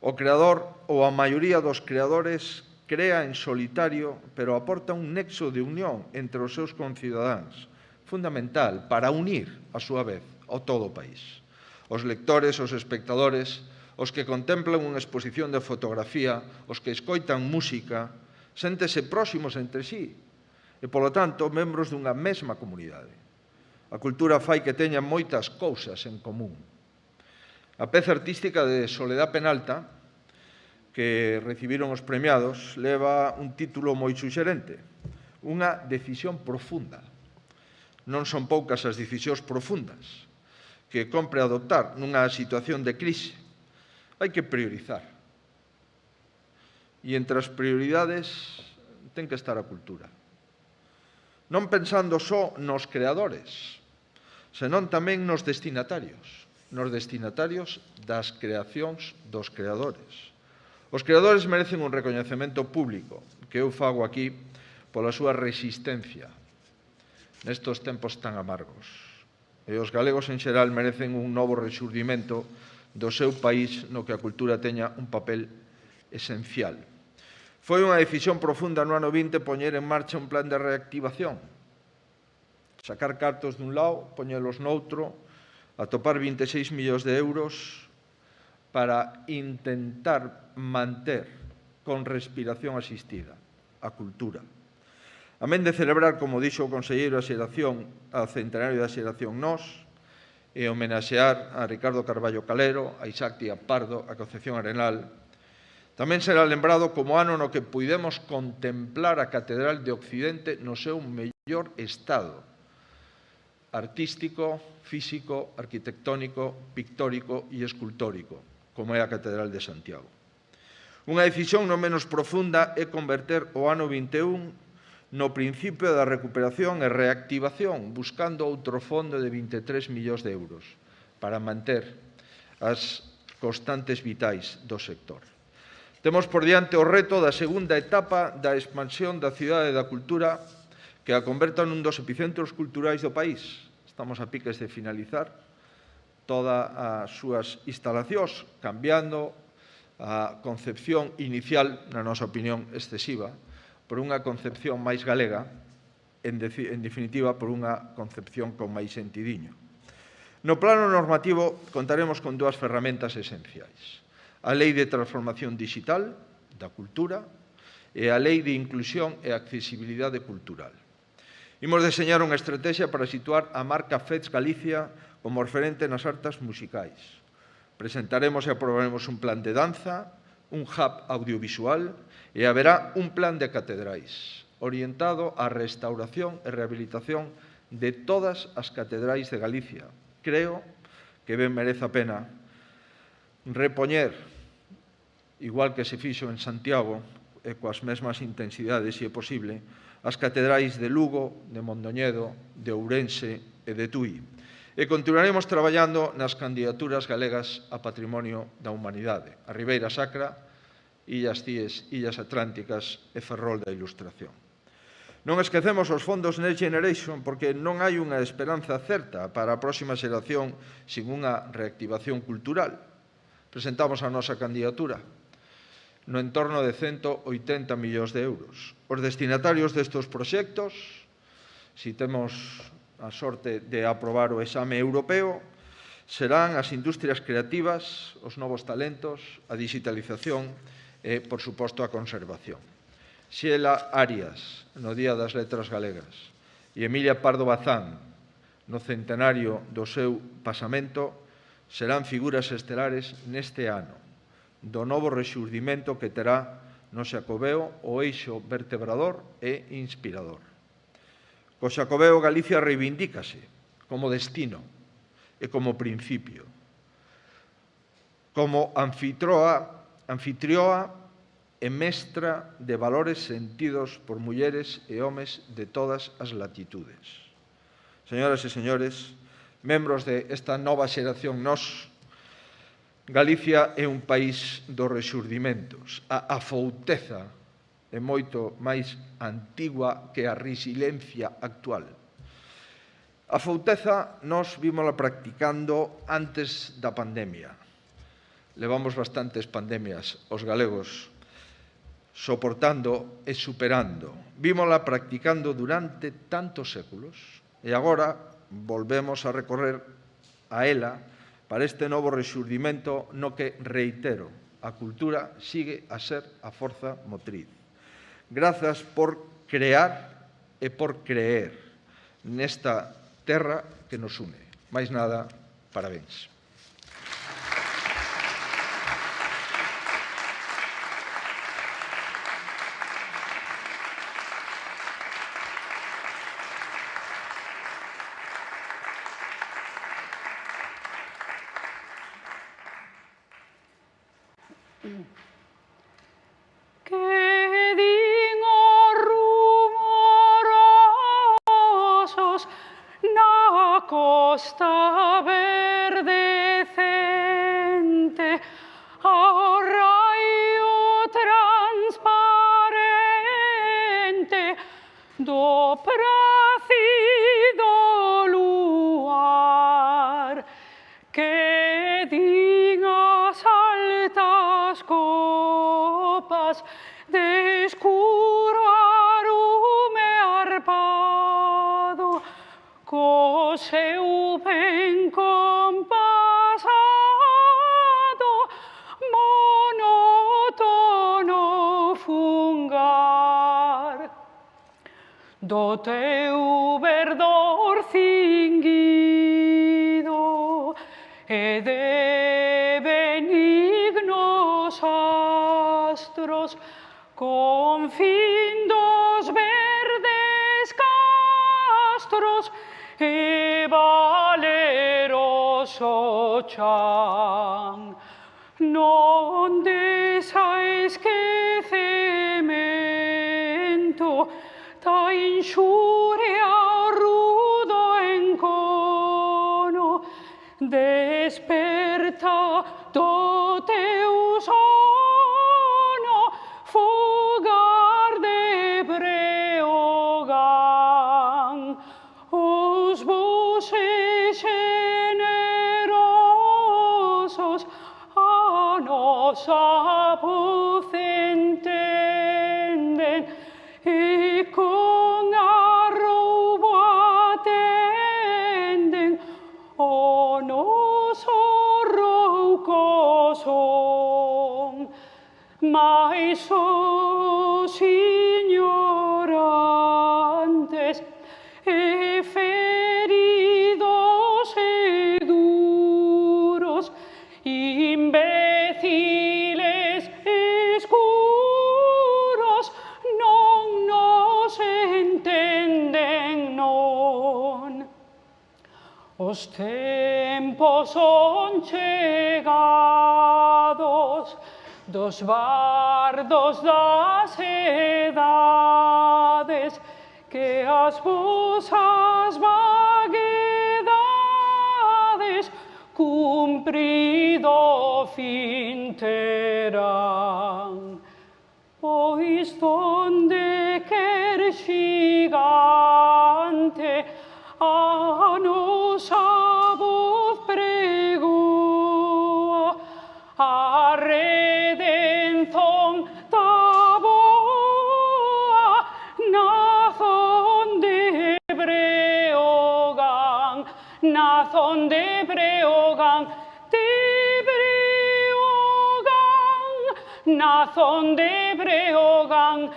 O creador ou a maioría dos creadores crea en solitario, pero aporta un nexo de unión entre os seus concidadáns, fundamental para unir, a súa vez, ao todo o país. Os lectores, os espectadores, os que contemplan unha exposición de fotografía, os que escoitan música, séntese próximos entre sí e, polo tanto, membros dunha mesma comunidade. A cultura fai que teñan moitas cousas en común. A peza artística de Soledad Penalta, que recibiron os premiados, leva un título moi suxerente, unha decisión profunda. Non son poucas as decisións profundas que compre adoptar nunha situación de crise. Hai que priorizar. E entre as prioridades ten que estar a cultura. Non pensando só nos creadores, senón tamén nos destinatarios das creacións dos creadores. Os creadores merecen un recoñecemento público, que eu fago aquí pola súa resistencia nestos tempos tan amargos. E os galegos en xeral merecen un novo rexurdimento do seu país no que a cultura teña un papel esencial. Foi unha decisión profunda no ano 20 poñer en marcha un plan de reactivación. Sacar cartos dun lado, poñelos noutro, atopar 26 millóns de euros para intentar manter con respiración asistida a cultura. Amén de celebrar, como dixo o conselleiro, a centenario da xeración Nós e homenaxear a Ricardo Carballo Calero, a Isaac Díaz Pardo, a Concepción Arenal, tamén será lembrado como ano no que puidemos contemplar a Catedral de Occidente no seu mellor estado, artístico, físico, arquitectónico, pictórico e escultórico, como é a Catedral de Santiago. Unha decisión non menos profunda é converter o ano 21 no principio da recuperación e reactivación, buscando outro fondo de 23 millóns de euros para manter as constantes vitais do sector. Temos por diante o reto da segunda etapa da expansión da cidade da cultura que a converta nun dos epicentros culturais do país. Estamos a piques de finalizar todas as súas instalacións, cambiando a concepción inicial, na nosa opinión excesiva, por unha concepción máis galega, en definitiva, por unha concepción con máis sentidiño. No plano normativo, contaremos con dúas ferramentas esenciais. A Lei de Transformación Digital da Cultura e a Lei de Inclusión e Accesibilidade Cultural. Imos deseñar unha estrategia para situar a marca FEDS Galicia como referente nas artes musicais. Presentaremos e aprobaremos un plan de danza, un hub audiovisual e haberá un plan de catedrais orientado á restauración e rehabilitación de todas as catedrais de Galicia. Creo que ben merece a pena repoñer, igual que se fixo en Santiago, e coas mesmas intensidades, se é posible, as catedrais de Lugo, de Mondoñedo, de Ourense e de Tui. E continuaremos traballando nas candidaturas galegas a Patrimonio da Humanidade, a Ribeira Sacra, Illas Cíes, Illas Atlánticas e Ferrol da Ilustración. Non esquecemos os fondos Next Generation porque non hai unha esperanza certa para a próxima xeración sin unha reactivación cultural. Presentamos a nosa candidatura no entorno de 180 millóns de euros. Os destinatarios destes proxectos, se temos a sorte de aprobar o exame europeo, serán as industrias creativas, os novos talentos, a digitalización e, por suposto, a conservación. Xela Arias, no Día das Letras Galegas, e Emilia Pardo Bazán, no centenario do seu pasamento, serán figuras estelares neste ano, do novo rexurdimento que terá no Xacobeo o eixo vertebrador e inspirador. Co Xacobeo Galicia reivindícase como destino e como principio, como anfitrioa e mestra de valores sentidos por mulleres e homes de todas as latitudes. Señoras e señores, membros desta nova xeración nos, Galicia é un país dos rexurdimentos. A afouteza é moito máis antigua que a resiliencia actual. A afouteza nós vímola practicando antes da pandemia. Levamos bastantes pandemias os galegos soportando e superando. Vímola practicando durante tantos séculos e agora volvemos a recorrer a ela para este novo rexurdimento no que, reitero, a cultura sigue a ser a forza motriz. Grazas por crear e por creer nesta terra que nos une. Máis nada, parabéns. Costa verdecente ao raio transparente do pracido luar que din as altas copas de escuro arume arpado co seu ben compasado monótono fungar do teu verdor cinguido e de benignos astros con fin dos verdes castros e valeroso chan. Non desa esquecemento, ta inxuria rudo encono, desperta do teu sono, fogar de Breogán, os voces generosos a nosa voz entenden, e con arroubo atenden o noso rouco son. Mais os ignorantes e feridos e duros, imbéciles escuros, non nos entenden, non. Os tempos son chegados dos bardos das edades, que as vosas vaguedades cumprido fin terán. Pois donde quer xigante a nosa voz pregoa, a redención da boa nazón de Breogán, nazón de Breogán, nazón de Breogán,